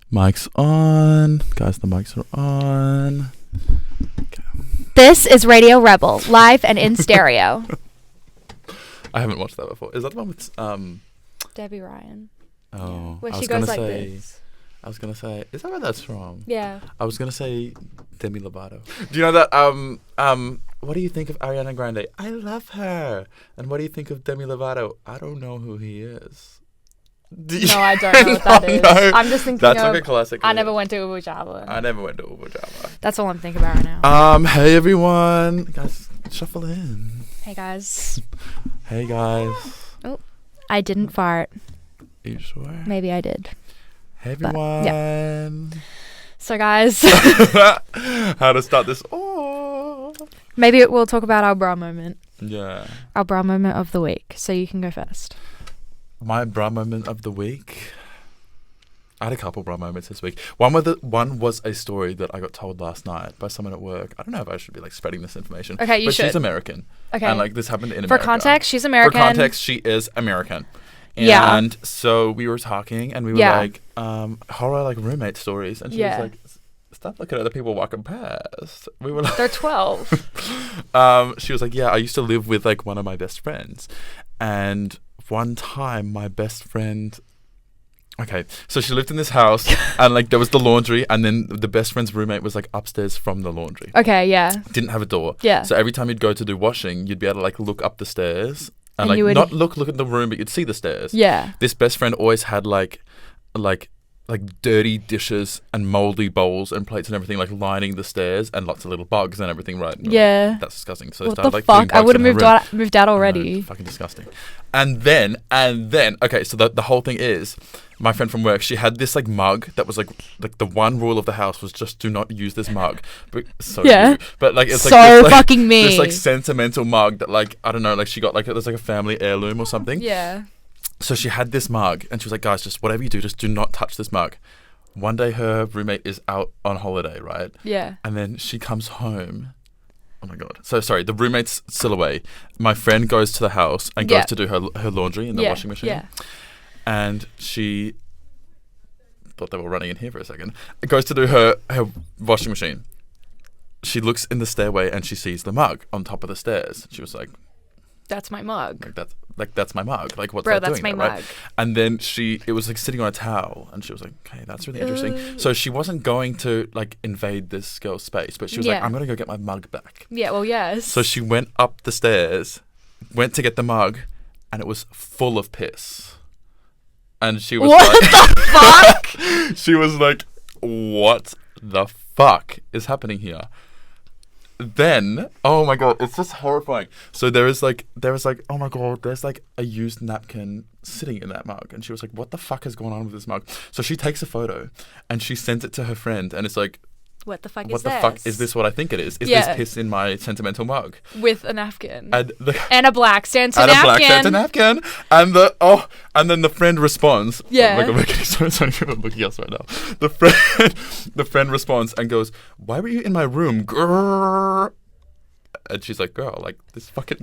Mic's on. Guys, the mics are on. Okay. This is Radio Rebel, live and in stereo. I haven't watched that before. Is that the one with Debbie Ryan. Oh, Where she goes like this. I was gonna say, is that where that's from? Yeah. I was gonna say Demi Lovato. Do you know that? What do you think of Ariana Grande? I love her. And what do you think of Demi Lovato? I don't know who he is. No, I don't know what that is. No. I'm just thinking That's of, like a classic. I never went to Ubu Java. I never went to Ubu Java. That's all I'm thinking about right now. Hey everyone. Guys, shuffle in. Hey guys. Hey guys. Oh, I didn't fart. Are you sure? Maybe I did. Hey everyone. Yeah. So guys. How to start this? Oh. Maybe we'll talk about our bra moment. Yeah. Our bra moment of the week. So you can go first. My bra moment of the week. I had a couple bra moments this week. One was a story that I got told last night by someone at work. I don't know if I should be like spreading this information. Okay, you but should. She's American. Okay. And like this happened in America. For context, she's American. For context, she is American. Yeah. And so we were talking and we were like, horror like roommate stories. And she was like, stop looking at the people walking past. We were like, they're 12. She was like, yeah, I used to live with like one of my best friends. And one time my best friend, so she lived in this house and like there was the laundry and then the best friend's roommate was like upstairs from the laundry. Okay, yeah. Didn't have a door. Yeah. So every time you'd go to do washing, you'd be able to like look up the stairs and you like would not look at the room, but you'd see the stairs. Yeah. This best friend always had like dirty dishes and moldy bowls and plates and everything like lining the stairs and lots of little bugs and everything, right? Yeah. That's disgusting. So what they started, the like, fuck? I would have moved out already. Fucking disgusting. And then, okay, so the whole thing is, my friend from work, she had this like mug that was like the one rule of the house was just do not use this mug. But like it's so like this, fucking me. This like sentimental mug that like I don't know, like she got like it was like a family heirloom or something. Yeah. So she had this mug and she was like, guys, just whatever you do, just do not touch this mug. One day her roommate is out on holiday, right? Yeah. And then she comes home. Oh my God. So sorry, the roommate's still away. My friend goes to the house and goes to do her laundry in the washing machine. Yeah. And she thought they were running in here for a second. Goes to do her washing machine. She looks in the stairway and she sees the mug on top of the stairs. She was like, that's my mug. That's my mug. Like, what's Bro, that that's doing my there, mug. right? And then it was like sitting on a towel, and she was like, "Okay, that's really interesting." So she wasn't going to like invade this girl's space, but she was like, "I'm gonna go get my mug back." Yeah, well, yes. So she went up the stairs, went to get the mug, and it was full of piss. And she was what like, the fuck? She was like, "What the fuck is happening here?" Then, oh my God, it's just horrifying. So there was like, oh my God, there's like a used napkin sitting in that mug. And she was like, what the fuck is going on with this mug? So she takes a photo and she sends it to her friend and it's like, what the fuck is this? What the fuck is this what I think it is? Is this piss in my sentimental mug? With a napkin. And a black Santa napkin. And then the friend responds. Yeah. Oh my God, so many people looking at us right now. The friend responds and goes, why were you in my room? Grrr. And she's like, girl, like this fucking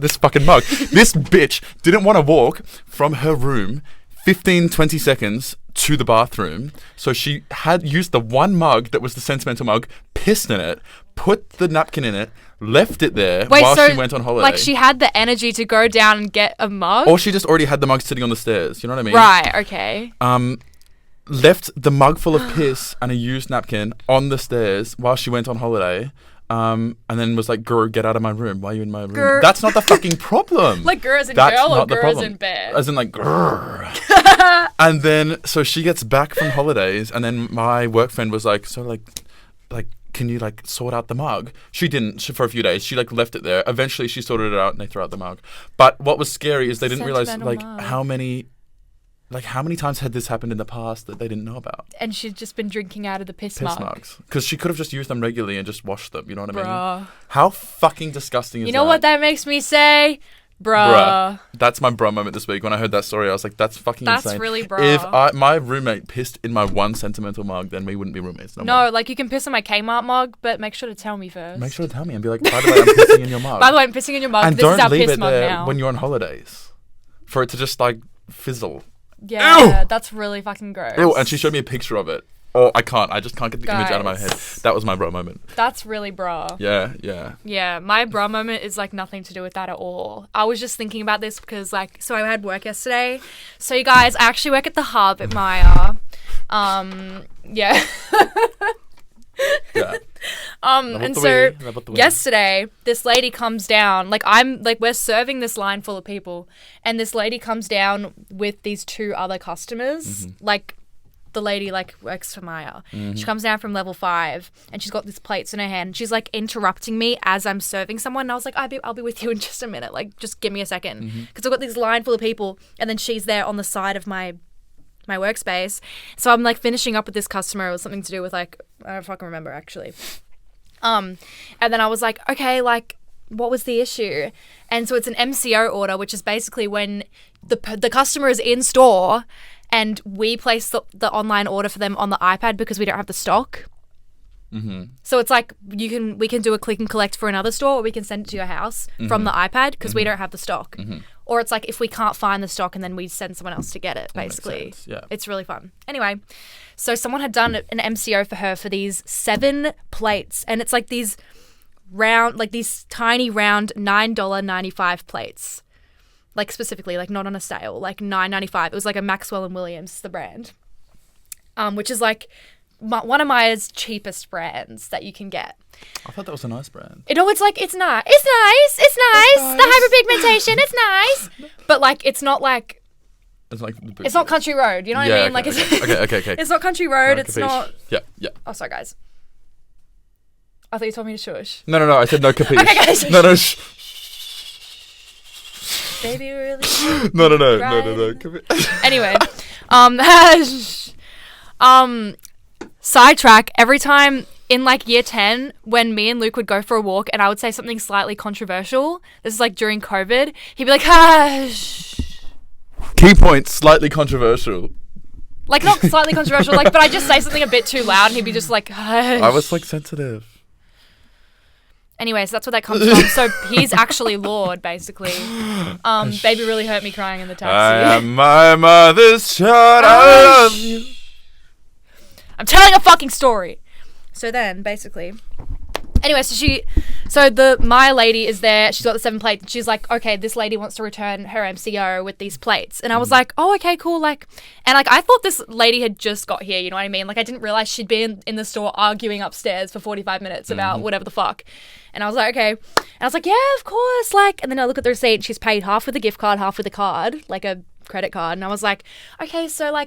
mug. This bitch didn't want to walk from her room 15-20 seconds to the bathroom, so she had used the one mug that was the sentimental mug, pissed in it, put the napkin in it, left it there while she went on holiday. Like she had the energy to go down and get a mug? Or she just already had the mug sitting on the stairs, you know what I mean? Right, okay. Left the mug full of piss and a used napkin on the stairs while she went on holiday. And then was like, "Grr, get out of my room. Why are you in my room?" Grr. That's not the fucking problem. Like grr as in girl or grr as in bear? As in like grr. And then so she gets back from holidays, and then my work friend was like, "So like, can you like sort out the mug?" She didn't for a few days. She like left it there. Eventually, she sorted it out, and they threw out the mug. But what was scary is they didn't realize like how many times had this happened in the past that they didn't know about? And she'd just been drinking out of the piss mug. Mugs. Because she could have just used them regularly and just washed them, you know what I Bruh. mean? How fucking disgusting is that? You know what that makes me say? Bruh. That's my bruh moment this week. When I heard that story, I was like, that's fucking insane. That's really bruh. If my roommate pissed in my one sentimental mug, then we wouldn't be roommates no more. Like you can piss in my Kmart mug, but make sure to tell me first. Make sure to tell me and be like, by the way, I'm pissing in your mug. By the way, I'm pissing in your mug. And this is our don't leave piss it mug there now. when you're on holidays. For it to just like fizzle. Yeah, Ew! that's really fucking gross. Ew, and she showed me a picture of it. Oh, I can't. I just can't get the image out of my head. Guys. That was my bro moment. That's really bra. Yeah, yeah. Yeah, my bra moment is like nothing to do with that at all. I was just thinking about this because so I had work yesterday. So you guys, I actually work at the Hub at Maya. Yeah. Yeah. And so yesterday, this lady comes down, we're serving this line full of people, and this lady comes down with these 2 other customers, the lady works for Maya. She comes down from level 5 and she's got these plates in her hand. And she's interrupting me as I'm serving someone. And I was like, I'll be with you in just a minute. Just give me a second. Because I've got this line full of people and then she's there on the side of my workspace. So I'm finishing up with this customer. It was something to do with I don't fucking remember actually. And then I was like, okay, what was the issue? And so it's an MCO order, which is basically when the customer is in store and we place the online order for them on the iPad because we don't have the stock. So it's we can do a click and collect for another store, or we can send it to your house from the iPad because we don't have the stock. Or it's if we can't find the stock and then we send someone else to get it, basically. Yeah. It's really fun. Anyway, so someone had done an MCO for her for these 7 plates, and it's these round, these tiny round $9.95 plates. Specifically, not on a sale, $9.95. It was a Maxwell and Williams, the brand, which is one of Maya's cheapest brands that you can get. I thought that was a nice brand. It's nice. It's nice. The hyperpigmentation, it's nice. But it's not it's not Country Road. You know what I mean? Okay. It's not Country Road. No, it's capiche. not. Yeah. Oh, sorry, guys. I thought you told me to shush. No. I said no capiche. Okay, guys. No. Baby, really? No. Capiche. Anyway, sidetrack. Every time in year 10, when me and Luke would go for a walk and I would say something slightly controversial, this is during COVID, he'd be like, hush. Key point, slightly controversial. Not slightly controversial, but I just say something a bit too loud and he'd be just like, hush. I was sensitive. Anyway, so that's where that comes from. So he's actually Lord, basically. Baby really hurt me crying in the taxi. I am my mother's child. I love you. I'm telling a fucking story. So then, basically, anyway, so the Maya lady is there. She's got the 7 plates. And she's like, okay, this lady wants to return her MCO with these plates. And I was like, oh, okay, cool. And I thought this lady had just got here. You know what I mean? I didn't realize she'd been in the store arguing upstairs for 45 minutes about whatever the fuck. And I was like, okay. And I was like, yeah, of course. And then I look at the receipt and she's paid half with a gift card, half with a card, a credit card. And I was like, okay, so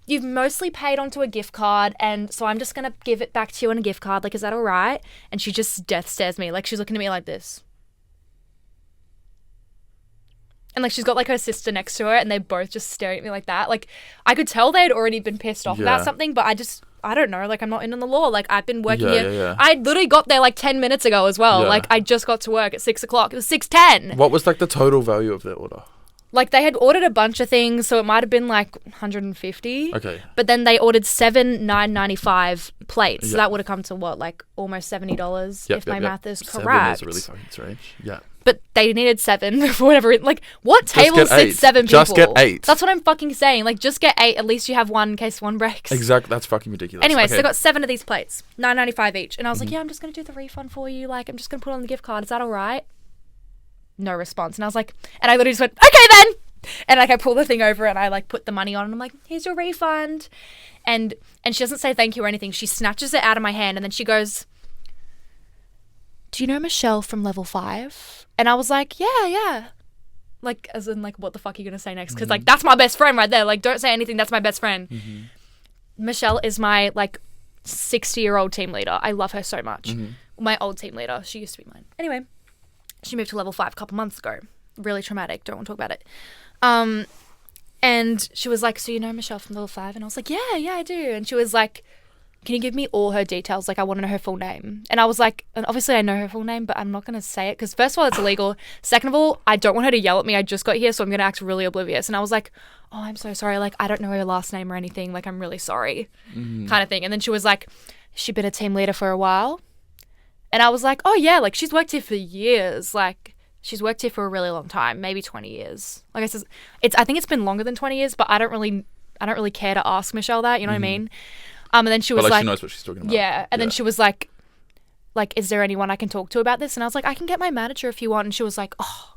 you've mostly paid onto a gift card, and so I'm just gonna give it back to you on a gift card. Is that all right? And she just death stares me. She's looking at me like this. And she's got her sister next to her, and they're both just staring at me like that. I could tell they'd already been pissed off about something, but I don't know. I'm not in on the law. I've been working here. Yeah. I literally got there 10 minutes ago as well. Yeah. I just got to work at 6 o'clock. It was 6:10. What was the total value of their order? They had ordered a bunch of things, so it might have been 150. Okay. But then they ordered 7 $9.95 plates. So that would have come to what, almost $70 if my math is correct. 7 is really fucking strange. Yeah. But they needed 7 for whatever. What table sits 7 people? Just get 8. That's what I'm fucking saying. Just get 8. At least you have one in case one breaks. Exactly. That's fucking ridiculous. Anyway, okay. So they got 7 of these plates, $9.95 each, and I was like, yeah, I'm just gonna do the refund for you. I'm just gonna put it on the gift card. Is that all right? No response. And I was like, and I literally just went, okay then. And I pull the thing over and I put the money on and I'm like, here's your refund. And she doesn't say thank you or anything. She snatches it out of my hand and then she goes, do you know Michelle from level 5? And I was like, yeah. As in what the fuck are you gonna say next? Because that's my best friend right there. Don't say anything. That's my best friend. Michelle is my 60-year-old team leader. I love her so much. My old team leader. She used to be mine. Anyway. She moved to level 5 a couple months ago. Really traumatic. Don't want to talk about it. And she was like, so you know Michelle from level 5? And I was like, yeah, I do. And she was like, can you give me all her details? I want to know her full name. And I was like, and obviously I know her full name, but I'm not going to say it because first of all, it's illegal. Second of all, I don't want her to yell at me. I just got here, so I'm going to act really oblivious. And I was like, oh, I'm so sorry. I don't know her last name or anything. I'm really sorry kind of thing. And then she was like, she's been a team leader for a while. And I was like, oh yeah, she's worked here for years. She's worked here for a really long time, maybe 20 years. I guess I think it's been longer than 20 years, but I don't really care to ask Michelle that, you know what I mean? And then she was but like, she knows what she's talking about. Yeah. And then she was like, is there anyone I can talk to about this? And I was like, I can get my manager if you want. And she was like, oh.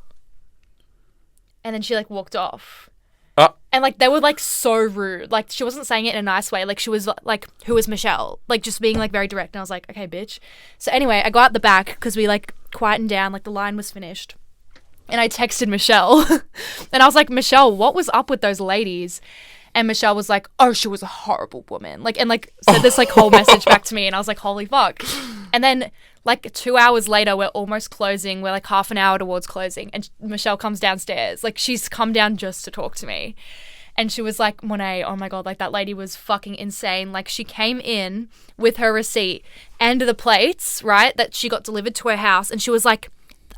And then she like walked off. And like they were like so rude. Like she wasn't saying it in a nice way. Like she was like, who is Michelle? Like just being like very direct. And I was like, okay, bitch. So anyway, I got out the back because we like quietened down. Like the line was finished. And I texted Michelle. And I was like, Michelle, what was up with those ladies? And Michelle was like, oh, she was a horrible woman. Like, and like said this like whole message back to me. And I was like, holy fuck. And then like 2 hours later, we're almost closing. We're like half an hour towards closing. And Michelle comes downstairs. Like she's come down just to talk to me. And she was like, Monet, oh my God, like that lady was fucking insane. Like she came in with her receipt and the plates, right, that she got delivered to her house. And she was like,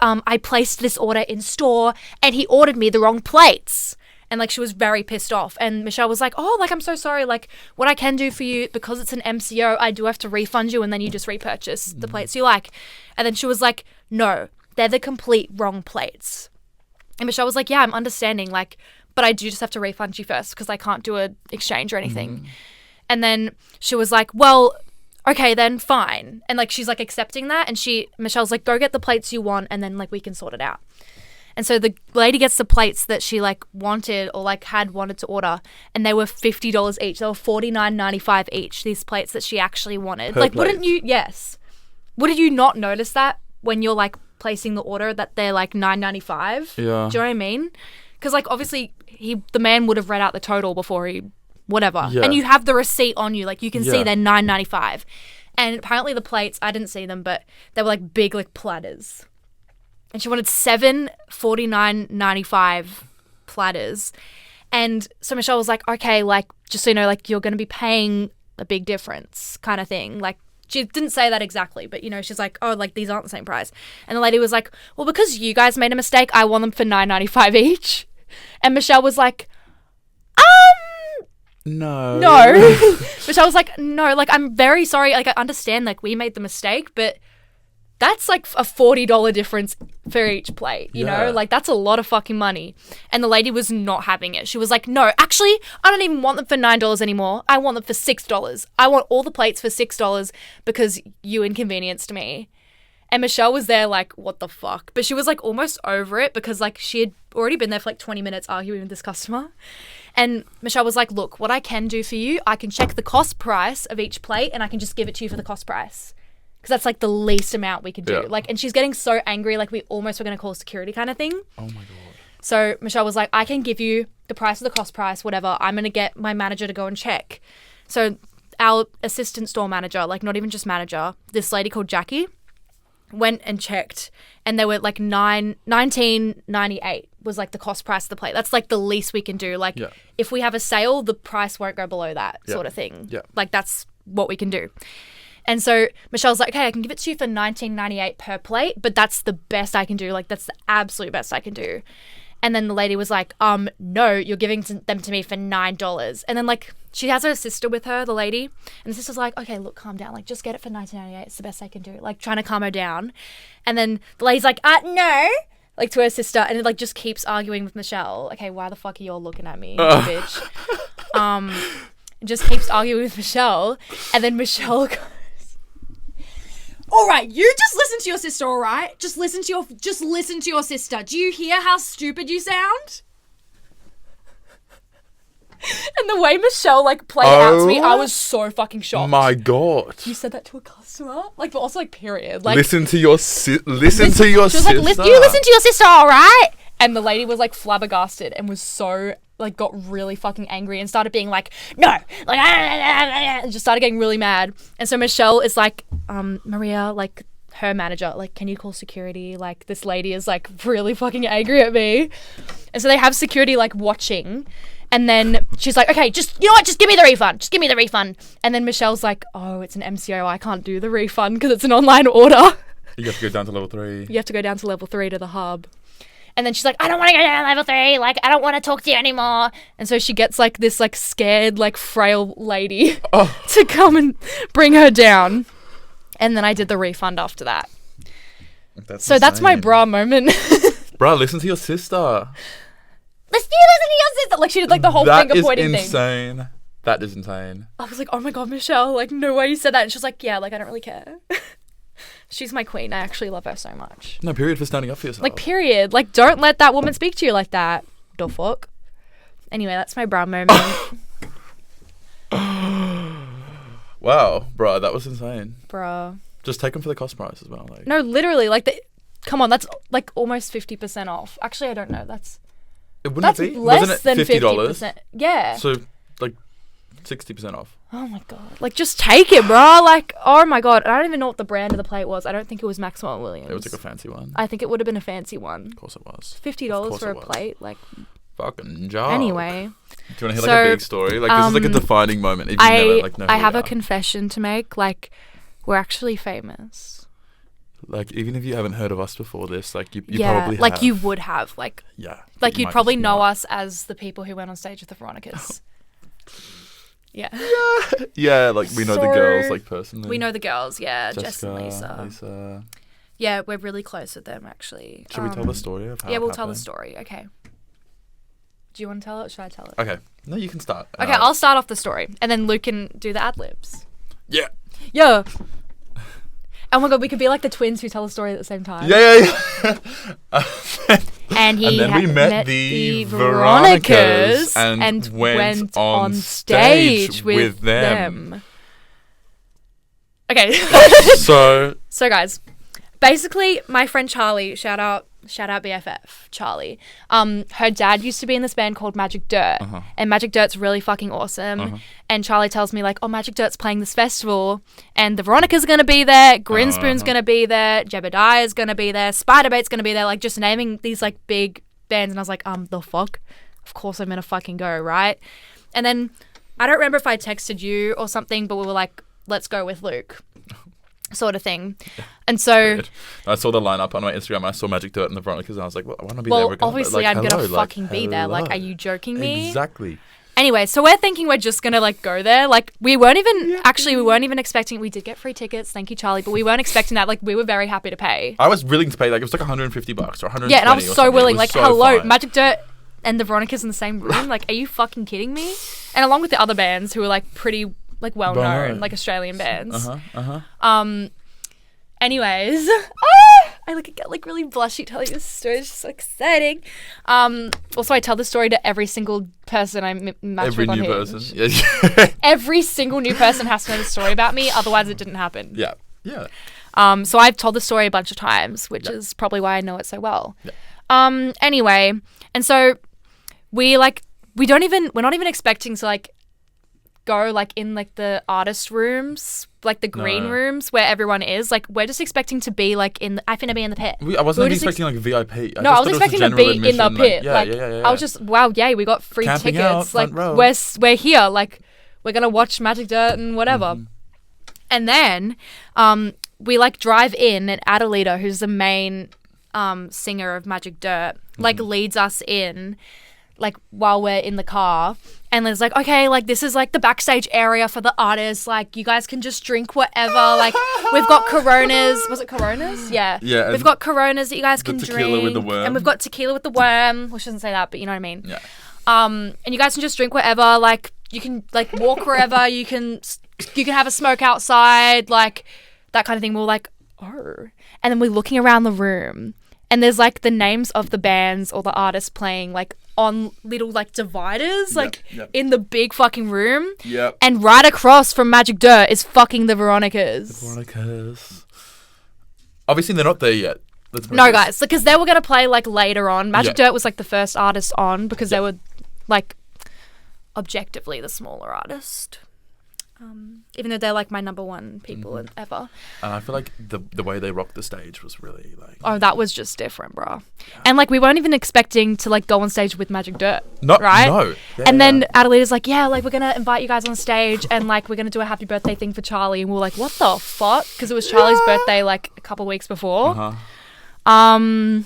I placed this order in store and he ordered me the wrong plates. And like she was very pissed off. And Michelle was like, oh, like I'm so sorry. Like what I can do for you, because it's an MCO, I do have to refund you and then you just repurchase the plates you like. And then she was like, no, they're the complete wrong plates. And Michelle was like, yeah, I'm understanding. Like, but I do just have to refund you first because I can't do an exchange or anything. And then she was like, well, okay, then fine. And like she's like accepting that. And Michelle's like, go get the plates you want and then like we can sort it out. And so the lady gets the plates that she like wanted or like had wanted to order, and they were $50 each. They were $49.95 each. These plates that she actually wanted. Per like, plate. wouldn't you? Yes. Wouldn't you not notice that when you're like placing the order that they're like $9.95? Yeah. Do you know what I mean? Because like obviously the man would have read out the total before he whatever, Yeah. and you have the receipt on you. Like you can see Yeah. they're $9.95, and apparently the plates, I didn't see them, but they were like big like platters. And she wanted 7 $49.95 platters. And so Michelle was like, okay, like, just so you know, like, you're going to be paying a big difference kind of thing. Like, she didn't say that exactly, but, you know, she's like, oh, like, these aren't the same price. And the lady was like, well, because you guys made a mistake, I want them for $9.95 each. And Michelle was like, No. Michelle was like, no, like, I'm very sorry. Like, I understand, like, we made the mistake, but that's like a $40 difference for each plate, you know? Like, that's a lot of fucking money. And the lady was not having it. She was like, no, actually, I don't even want them for $9 anymore. I want them for $6. I want all the plates for $6 because you inconvenienced me. And Michelle was there like, what the fuck? But she was like almost over it because like she had already been there for like 20 minutes arguing with this customer. And Michelle was like, look, what I can do for you, I can check the cost price of each plate and I can just give it to you for the cost price. Because that's like the least amount we could do. Yeah. Like, and she's getting so angry, like we almost were going to call security kind of thing. Oh my God. So Michelle was like, I can give you the price of the cost price, whatever. I'm going to get my manager to go and check. So our assistant store manager, like not even just manager, this lady called Jackie, went and checked, and they were like $19.98 was like the cost price of the plate. That's like the least we can do. Like if we have a sale, the price won't go below that sort of thing. Yeah. Like that's what we can do. And so Michelle's like, okay, I can give it to you for $19.98 per plate, but that's the best I can do. Like that's the absolute best I can do. And then the lady was like, no, you're giving them to me for $9. And then like she has her sister with her, the lady, and the sister's like, okay, look, calm down. Like just get it for $19.98. It's the best I can do. Like trying to calm her down. And then the lady's like, no, like to her sister, and it like just keeps arguing with Michelle. Okay, why the fuck are you all looking at me, you bitch? Just keeps arguing with Michelle, and then Michelle goes, all right, you just listen to your sister, all right? Just listen to your sister. Do you hear how stupid you sound? And the way Michelle like played out to me, I was so fucking shocked. My God. You said that to a customer? Like, but also like period. Like listen to your sister. She was like, you listen to your sister, all right? And the lady was like flabbergasted and was so like got really fucking angry and started being like, no, like, and just started getting really mad. And so Michelle is like, Maria, like her manager, like, can you call security? Like this lady is like really fucking angry at me. And so they have security like watching. And then she's like, okay, just, you know what? Just give me the refund. Just give me the refund. And then Michelle's like, oh, it's an MCO. I can't do the refund because it's an online order. You have to go down to level 3. You have to go down to level 3 to the hub. And then she's like, I don't want to go down to level 3. Like, I don't want to talk to you anymore. And so she gets like this like scared, like frail lady to come and bring her down. And then I did the refund after that. That's my bra moment. Bruh, listen to your sister. Listen to your sister. Like she did like the whole finger pointing thing. That is insane. That is insane. I was like, oh my God, Michelle, like, no way you said that. And she was like, yeah, like, I don't really care. She's my queen. I actually love her so much. No, period for standing up for yourself. Like, period. Like, don't let that woman speak to you like that. The fuck? Anyway, that's my brown moment. Wow, bro, that was insane. Bro. Just take them for the cost price as well. Like. No, literally, like, come on, that's like almost 50% off. Actually, I don't know. That's Wouldn't it be? less Wasn't it than $50? 50%. Yeah. So, like, 60% off. Oh my God. Like, just take it, bro. Like, oh my God. I don't even know what the brand of the plate was. I don't think it was Maxwell & Williams. It was like a fancy one. I think it would have been a fancy one. Of course it was. $50 for a plate. Like, fucking job. Anyway. Do you want to hear like a big story? Like, this is like a defining moment. If you never, like, know I who have we a are. confession to make. Like, we're actually famous. Like, even if you haven't heard of us before this, like, you yeah, probably like have. you would have. Like, yeah. Like, you you'd might probably just know not. us as the people who went on stage with the Veronicas. Yeah. Yeah, like, we know the girls, like, personally. We know the girls, yeah. Jessica, Jess and Lisa. Lisa. Yeah, we're really close with them, actually. Should we tell the story of how Yeah, it we'll tell the happened? story. Okay. Do you want to tell it or should I tell it? Okay. No, you can start. Okay, I'll start off the story. And then Luke can do the ad-libs. Yeah. Yeah. Oh my God, we could be like the twins who tell a story at the same time. Yeah. And then we met the Veronicas and went on stage stage with with them. Okay. So guys, basically my friend Charlie, shout out BFF Charlie. Her dad used to be in this band called Magic Dirt, and Magic Dirt's really fucking awesome. And Charlie tells me like, oh, Magic Dirt's playing this festival, and the Veronicas are gonna be there, Grinspoon's gonna be there, Jebediah's gonna be there, Spiderbait's gonna be there, like just naming these like big bands, and I was like, the fuck? Of course I'm gonna fucking go, right? And then I don't remember if I texted you or something, but we were like, let's go with Luke. Sort of thing. And so I saw the lineup on my Instagram and I saw Magic Dirt and the Veronicas and I was like, well, I want to be there regardless. Obviously like, I'm gonna hello, fucking be there. Like, are you joking me? Exactly. Anyway, so we're thinking we're just gonna like go there. Like, we weren't even expecting. We did get free tickets, thank you, Charlie, but we weren't expecting that. Like, we were very happy to pay. I was willing to pay, like, it was like $150 or $120. Yeah, and I was so willing. Like, so hello, fine. Magic Dirt and the Veronicas in the same room. Like, are you fucking kidding me? And along with the other bands who were like pretty like well known, like Australian bands. Anyways, I get like really blushy telling this story. It's just so exciting. Also, I tell the story to every single person I match Every with on new Hinge. person. Yeah. Every single new person has to know the story about me. Otherwise, it didn't happen. Yeah. Yeah. So I've told the story a bunch of times, which is probably why I know it so well. Yeah. Anyway, and so we're not even expecting to like go like in like the artist rooms, like the green rooms where everyone is. Like, we're just expecting to be like I finna be in the pit. I wasn't even expecting like VIP. I was expecting to be in the pit. Like, I was just, wow, yay, we got free Camping tickets. out, like, front row. we're here. Like, we're gonna watch Magic Dirt and whatever. And then we like drive in, and Adelita, who's the main singer of Magic Dirt, like leads us in, like while we're in the car. And there's like, okay, like this is like the backstage area for the artists. Like, you guys can just drink whatever. Like, we've got Coronas. Was it Coronas? Yeah. Yeah. We've got Coronas that you guys can drink. Tequila with the worm. And we've got tequila with the worm. Well, she doesn't say that, but you know what I mean. Yeah. And you guys can just drink whatever. Like, you can like walk wherever. You can have a smoke outside. Like, that kind of thing. We're like, oh. And then we're looking around the room, and there's like the names of the bands or the artists playing like on little like dividers, like in the big fucking room. Yep. And right across from Magic Dirt is fucking the Veronicas. The Veronicas. Obviously, they're not there yet. No, guys, because they were going to play like later on. Magic Dirt was like the first artist on because they were like objectively the smaller artist. Even though they're like my number one people ever. And I feel like the way they rocked the stage was really like... Oh, that was just different, bro. Yeah. And like, we weren't even expecting to like go on stage with Magic Dirt. Right? No. Yeah, and then Adelita's like, yeah, like we're going to invite you guys on stage and like we're going to do a happy birthday thing for Charlie. And we're like, what the fuck? Because it was Charlie's birthday like a couple weeks before. Okay.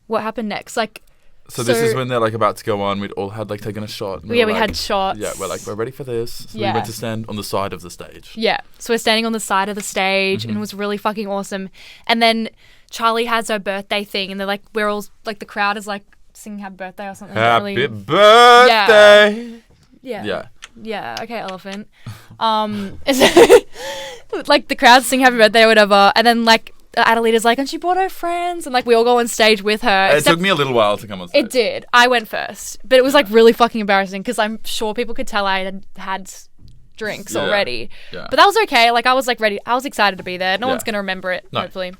What happened next? Like... So this is when they're like about to go on. We'd all had like taken a shot. Yeah, we had shots. Yeah, we're like, we're ready for this. So we went to stand on the side of the stage. Yeah. So we're standing on the side of the stage and it was really fucking awesome. And then Charlie has her birthday thing and they're like, we're all like, the crowd is like singing happy birthday or something. Happy birthday Yeah. Yeah, okay, elephant. Like the crowd sing happy birthday or whatever, and then like Adelita's like, and she brought her friends, and like we all go on stage with her. It took me a little while to come on stage. It did. I went first, but it was like really fucking embarrassing because I'm sure people could tell I had drinks already. Yeah. But that was okay. Like I was like ready. I was excited to be there. No one's gonna remember it, hopefully.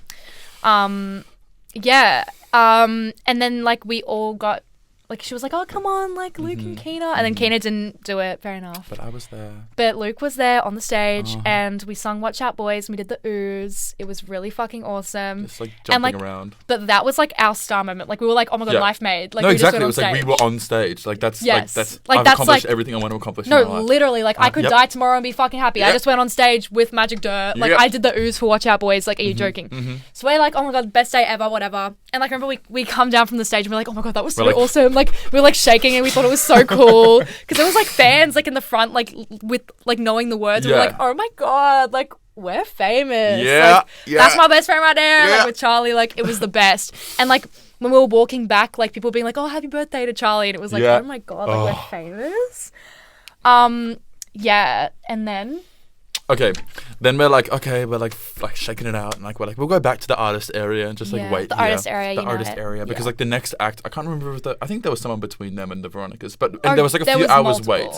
Yeah. And then like we all got. Like, she was like, oh, come on, like, Luke and Keena. And then Keena didn't do it. Fair enough. But I was there. But Luke was there on the stage, and we sung Watch Out Boys, and we did the ooze. It was really fucking awesome. Just, like, jumping around. But that was, like, our star moment. Like, we were like, oh, my God, life made. Like, no, we exactly. Just went it was like we were on stage. Like, that's, yes. I've accomplished everything I want to accomplish in my life. No, literally. Like, I could die tomorrow and be fucking happy. I just went on stage with Magic Dirt. Like, I did the ooze for Watch Out Boys. Like, are you joking? So we're like, oh, my God, best day ever, whatever. And, like, remember we come down from the stage, and we're like, oh, my God, that was so awesome. Like, we were, like, shaking. And we thought it was so cool because there was like fans like in the front like with like knowing the words and we're like, oh my God, like we're famous. That's my best friend right there. Like with Charlie, like it was the best. And like when we were walking back, like people being like, oh, happy birthday to Charlie, and it was like, oh my God, like we're famous. Yeah. And then then we're like, we're like shaking it out, and like we're like, we'll go back to the artist area and just like wait. The artist area, because like the next act, I can't remember if I think there was someone between them and the Veronicas, but there was like a few hours wait,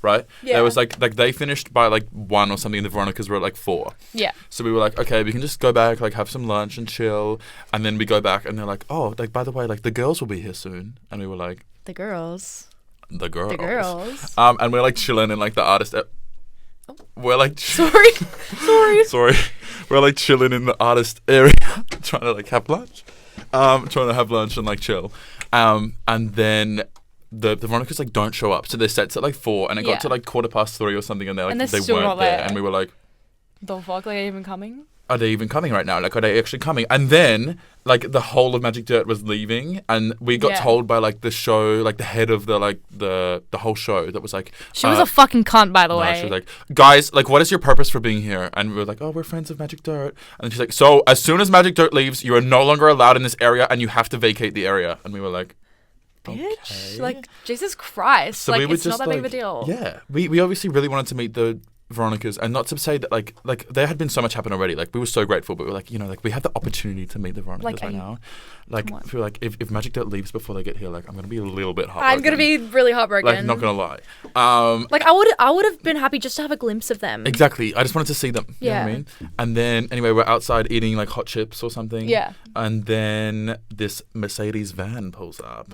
right? Yeah. There was like they finished by like 1 or something, and the Veronicas were at like 4. Yeah. So we were like, okay, we can just go back, like have some lunch and chill, and then we go back, and they're like, oh, like by the way, like the girls will be here soon, and we were like, the girls. And we're like chilling in like the artist. We're like sorry. We're like chilling in the artist area, trying to like have lunch, and like chill, and then the Veronicas like don't show up, so their set's at like 4, and it got to like 3:15 or something, and they're like they weren't there, and we were like, the fuck, are they even coming? Are they even coming right now? Like, are they actually coming? And then, like, the whole of Magic Dirt was leaving, and we got told by, like, the show, like, the head of the, like, the whole show that was, like... She was a fucking cunt, by the way. She was like, guys, like, what is your purpose for being here? And we were like, oh, we're friends of Magic Dirt. And then she's like, so, as soon as Magic Dirt leaves, you are no longer allowed in this area, and you have to vacate the area. And we were like... Bitch. Okay. Like, Jesus Christ. So like, it's not that big of a deal. Yeah. We obviously really wanted to meet the... Veronicas, and not to say that like there had been so much happen already, like we were so grateful, but we were like, you know, like we have the opportunity to meet the Veronicas like, right now, like I feel like if Magic Dirt leaves before they get here, like I'm gonna be a little bit heartbroken. I'm gonna be really heartbroken, like not gonna lie. Like I would have been happy just to have a glimpse of them. Exactly, I just wanted to see them. You know what I mean? And then anyway, we're outside eating like hot chips or something, and then this Mercedes van pulls up.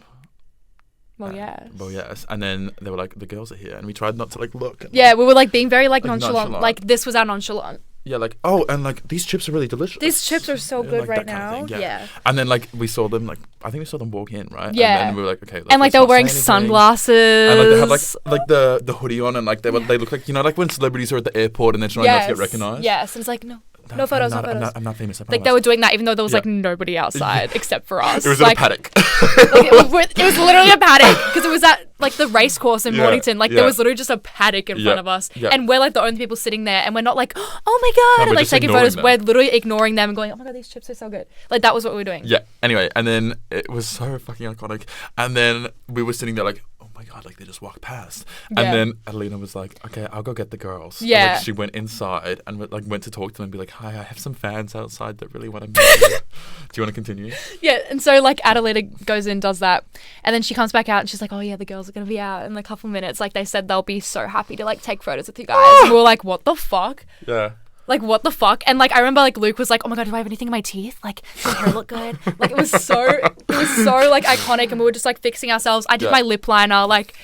Well, yes. And then they were like, the girls are here. And we tried not to, like, look. Yeah, we were, like, being very, like nonchalant. Like, this was our nonchalant. Yeah, like, oh, and, like, these chips are really delicious. These chips are so good right now. Kind of yeah. And then, like, we saw them, like, I think we saw them walk in, right? Yeah. And then we were like, okay. And, like, they were wearing sunglasses. And, like, they had, like the hoodie on. And, like, they look like, you know, like when celebrities are at the airport and they're trying not to get recognized. Yes. And it's like, no photos, no photos. I'm not famous. Like, they were doing that even though there was, like, nobody outside except for us. It was like, in a paddock. Like, it was literally a paddock because it was at, like, the race course in Mornington. Like, there was literally just a paddock in front of us. Yeah. And we're, like, the only people sitting there. And we're not like, oh, my God. And, like, taking photos. We're literally ignoring them and going, oh, my God, these chips are so good. Like, that was what we were doing. Yeah. Anyway, and then it was so fucking iconic. And then we were sitting there like, oh my God, like they just walked past. And then Adelina was like, okay, I'll go get the girls. Yeah. And, like, she went inside and went to talk to them and be like, hi, I have some fans outside that really want to meet you. Do you want to continue? Yeah. And so like Adelina goes in, does that. And then she comes back out and she's like, oh yeah, the girls are going to be out in a couple minutes. Like they said, they'll be so happy to like take photos with you guys. And we were like, what the fuck? Yeah. Like, what the fuck? And, like, I remember, like, Luke was like, oh, my God, do I have anything in my teeth? Like, does my hair look good? Like, it was so, like, iconic. And we were just, like, fixing ourselves. I did my lip liner. Like,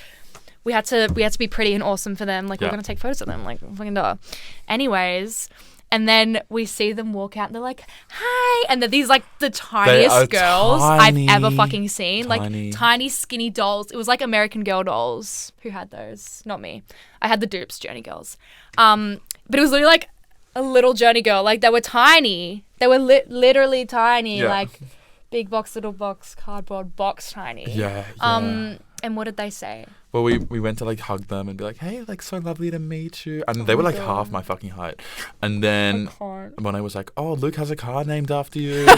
we had to be pretty and awesome for them. Like, we're going to take photos of them. Like, fucking duh. Anyways, and then we see them walk out and they're like, hi. And they're these, like, the tiniest girls I've ever fucking seen. Like, tiny, skinny dolls. It was, like, American Girl dolls. Who had those? Not me. I had the dupes, Journey Girls. But it was literally, like, a little Journey Girl. Like, they were tiny. They were literally tiny. Like, big box, little box, cardboard box tiny. Yeah. And what did they say? Well, we went to, like, hug them and be like, hey, like, so lovely to meet you. And they were, like, half my fucking height. And then when I was like, oh, Luke has a car named after you.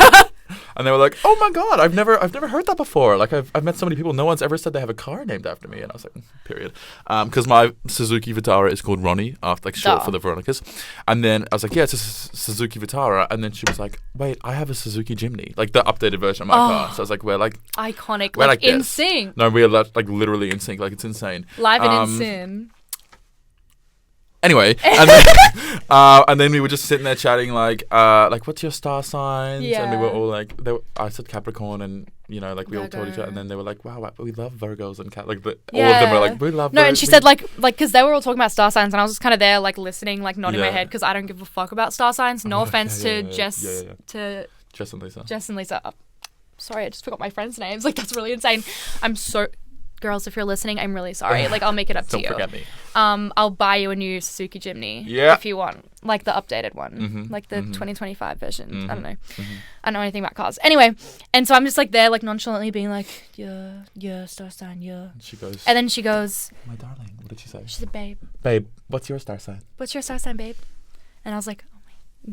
And they were like, "Oh my god, I've never heard that before. Like I've met so many people. No one's ever said they have a car named after me." And I was like, "Period." Because my Suzuki Vitara is called Ronnie, after like short for the Veronicas. And then I was like, "Yeah, it's a Suzuki Vitara." And then she was like, "Wait, I have a Suzuki Jimny, like the updated version of my car." So I was like, "We're like iconic, we're like in this. sync." No, we're like literally in sync. Like it's insane. Live and in sync. Anyway, and then we were just sitting there chatting like what's your star signs? Yeah. And we were all like, I said Capricorn, and you know, like we all told each other, and then they were like, wow, we love Virgos and all of them were like, we love. No, and she said like because they were all talking about star signs, and I was just kind of there like listening, like nodding my head because I don't give a fuck about star signs. No offense to Jess and Lisa. Sorry, I just forgot my friends' names. Like that's really insane. I'm so. Girls, if you're listening, I'm really sorry. Like, I'll make it up to you. Don't forget me. I'll buy you a new Suzuki Jimny if you want, like the updated one, like the 2025 version. I don't know. I don't know anything about cars. Anyway, and so I'm just like there, like nonchalantly being like, yeah, star sign, yeah. And then she goes, my darling, what did she say? She said, babe, what's your star sign? What's your star sign, babe? And I was like,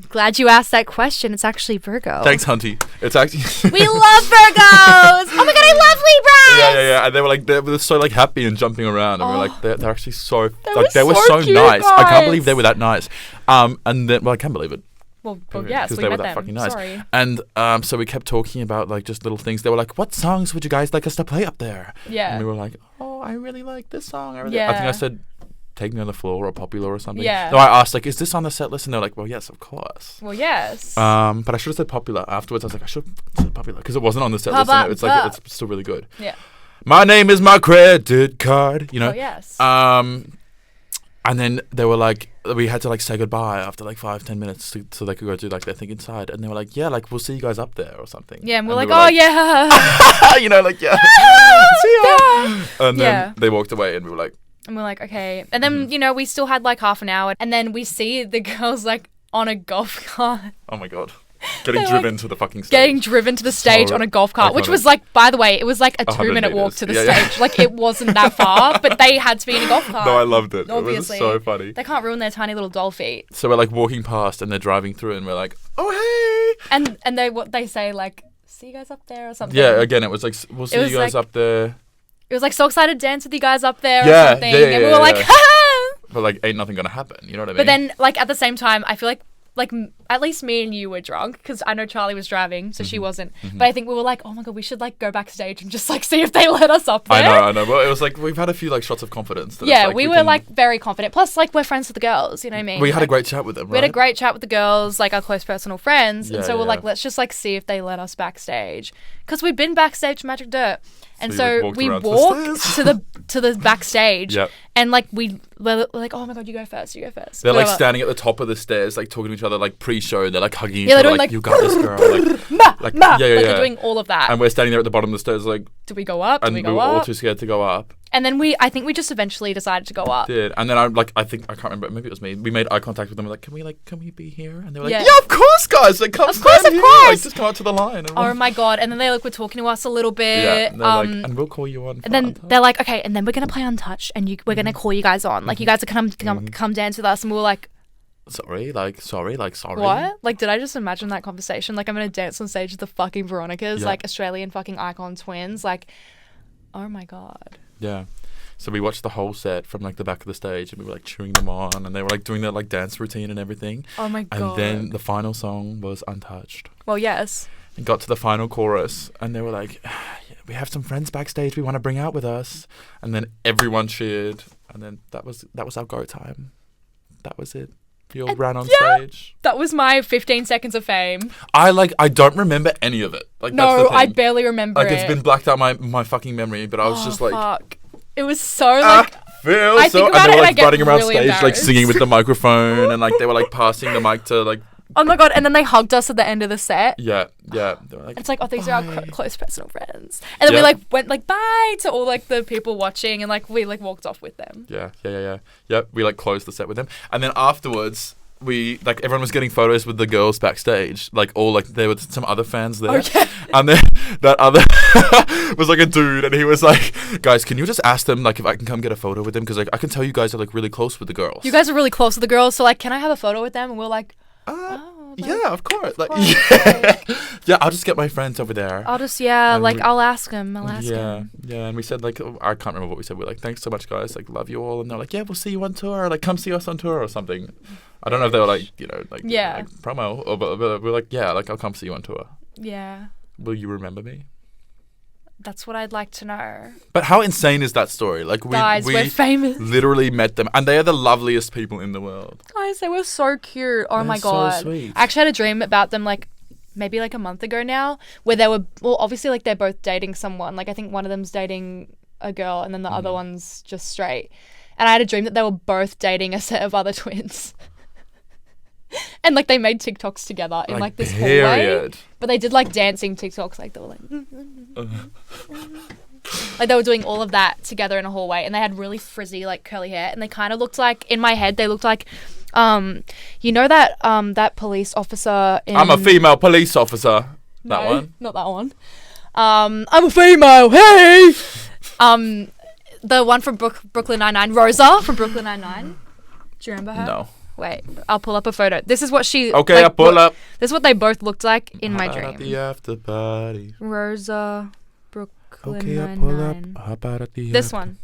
glad you asked that question. It's actually Virgo. Thanks, Hunty. It's actually we love Virgos. Oh my god, I love Libras. Yeah. And they were so like happy and jumping around, and we're like, they're actually so they were so cute, nice. guys. I can't believe they were that nice. And then I can't believe it. Well, yes, because we they were met that them. fucking nice. Sorry. And so we kept talking about like just little things. They were like, "What songs would you guys like us to play up there?" Yeah. And we were like, "Oh, I really like this song." I think I said, "Take Me on the Floor" or "Popular" or something. Yeah. No, I asked like, "Is this on the set list?" And they're like, "Well, yes, of course." Well, yes. But I should have said "Popular" afterwards. I was like, I should have said "Popular" because it wasn't on the set list. And it's like it's still really good. Yeah. My name is my credit card. You know. Oh yes. And then they were like, we had to like say goodbye after like 5-10 minutes so they could go do like their thing inside. And they were like, yeah, like we'll see you guys up there or something. Yeah, and we're like, oh yeah. You know, like yeah. See ya. And then they walked away, and we were like, okay. And then you know we still had like half an hour, and then we see the girls like on a golf cart. Oh my god. Getting driven to the fucking stage. Getting driven to the stage on a golf cart, which was like, by the way, it was like a 2-minute walk to the stage. Like it wasn't that far, but they had to be in a golf cart. No, I loved it. Obviously. It was so funny. They can't ruin their tiny little doll feet. So we're like walking past, and they're driving through, and we're like, oh hey. And they say like, see you guys up there or something. Yeah, again, it was like, we'll see you guys up there. It was like, so excited to dance with you guys up there or something. And we were like, ha! But like, ain't nothing gonna happen. You know what I mean? But then like at the same time, I feel like at least me and you were drunk because I know Charlie was driving, so she wasn't. But I think we were like, oh my god, we should like go backstage and just like see if they let us up there. I know. But it was like we've had a few like shots of confidence. Yeah, like, we were like very confident. Plus, like we're friends with the girls. You know what I mean? We had a great chat with them. Right? We had a great chat with the girls, like our close personal friends, and so we're like, let's just like see if they let us backstage because we've been backstage Magic Dirt. And so we walked to the backstage, and like we're like, oh my god, you go first. They're like standing at the top of the stairs, like talking to each other, like pre-show. They're like hugging each they're other, doing, like you got this girl, like they're doing all of that. And we're standing there at the bottom of the stairs, like, do we go up? And we were all too scared to go up. And then I think we just eventually decided to go up. Did. And then I think I can't remember, maybe it was me. We made eye contact with them. We're like, can we be here? And they were like, yeah, of course, guys. Like, come of course. Like, just come out to the line. And oh my god! And then they were talking to us a little bit. Yeah. And, like, and we'll call you on. And then they're like, okay, and then we're gonna play Untouched, and we're gonna call you guys on. Like, you guys are come dance with us, and we were like. Sorry. What? Like, did I just imagine that conversation? Like, I'm gonna dance on stage with the fucking Veronicas, like Australian fucking icon twins. Like, oh my god. Yeah. So we watched the whole set from like the back of the stage, and we were like cheering them on, and they were like doing their like dance routine and everything. Oh my god. And then the final song was Untouched. Well, yes. And got to the final chorus, and they were like, we have some friends backstage we want to bring out with us. And then everyone cheered, and then that was our go time. That was it. We all ran on stage. That was my 15 seconds of fame. I don't remember any of it. Like, no, that's the thing. I barely remember it. It's been blacked out my fucking memory, but I was just like, fuck. It was so like I think about and they were like running around really stage, like singing with the microphone, and like they were like passing the mic to like. Oh my god! And then they hugged us at the end of the set. Yeah. They were like, it's like, oh, these are our close personal friends, and then we like went like bye to all like the people watching, and like we like walked off with them. Yeah. We like closed the set with them, and then afterwards. We like everyone was getting photos with the girls backstage, like all like there were some other fans there, and then that other was like a dude, and he was like, "Guys, can you just ask them like if I can come get a photo with them? Because like I can tell you guys are like really close with the girls. You guys are really close with the girls, so like can I have a photo with them?" And we're like, "Oh." Like, yeah, of course. Like, course. yeah, I'll just get my friends over there. I'll just, I'll ask him. Yeah, and we said, like, I can't remember what we said. We're like, thanks so much, guys. Like, love you all. And they're like, yeah, we'll see you on tour. Like, come see us on tour or something. I don't know if they were like, like promo, or but we're like, yeah, like, I'll come see you on tour. Yeah. Will you remember me? That's what I'd like to know. But how insane is that story? Like, we're famous. Literally met them, and they are the loveliest people in the world. Guys, they were so cute. Oh, my God. So sweet. I actually had a dream about them, like, maybe like a month ago now, where they were, well, obviously, like, they're both dating someone. Like, I think one of them's dating a girl, and then the other one's just straight. And I had a dream that they were both dating a set of other twins. And, like, they made TikToks together in, like, this hallway. But they did, like, dancing TikToks. Like, they were, like... like, they were doing all of that together in a hallway. And they had really frizzy, like, curly hair. And they kind of looked like... In my head, they looked like... you know that police officer in... I'm a female police officer. That one? Not that one. I'm a female. Hey! The one from Brooklyn Nine-Nine. Rosa from Brooklyn Nine-Nine. Do you remember her? No. Wait, I'll pull up a photo. This is what she... Okay, like, I'll pull up. This is what they both looked like in my dream. At the after party. Rosa, Brooklyn Okay, I'll Nine-Nine. pull up. How about at the... This one.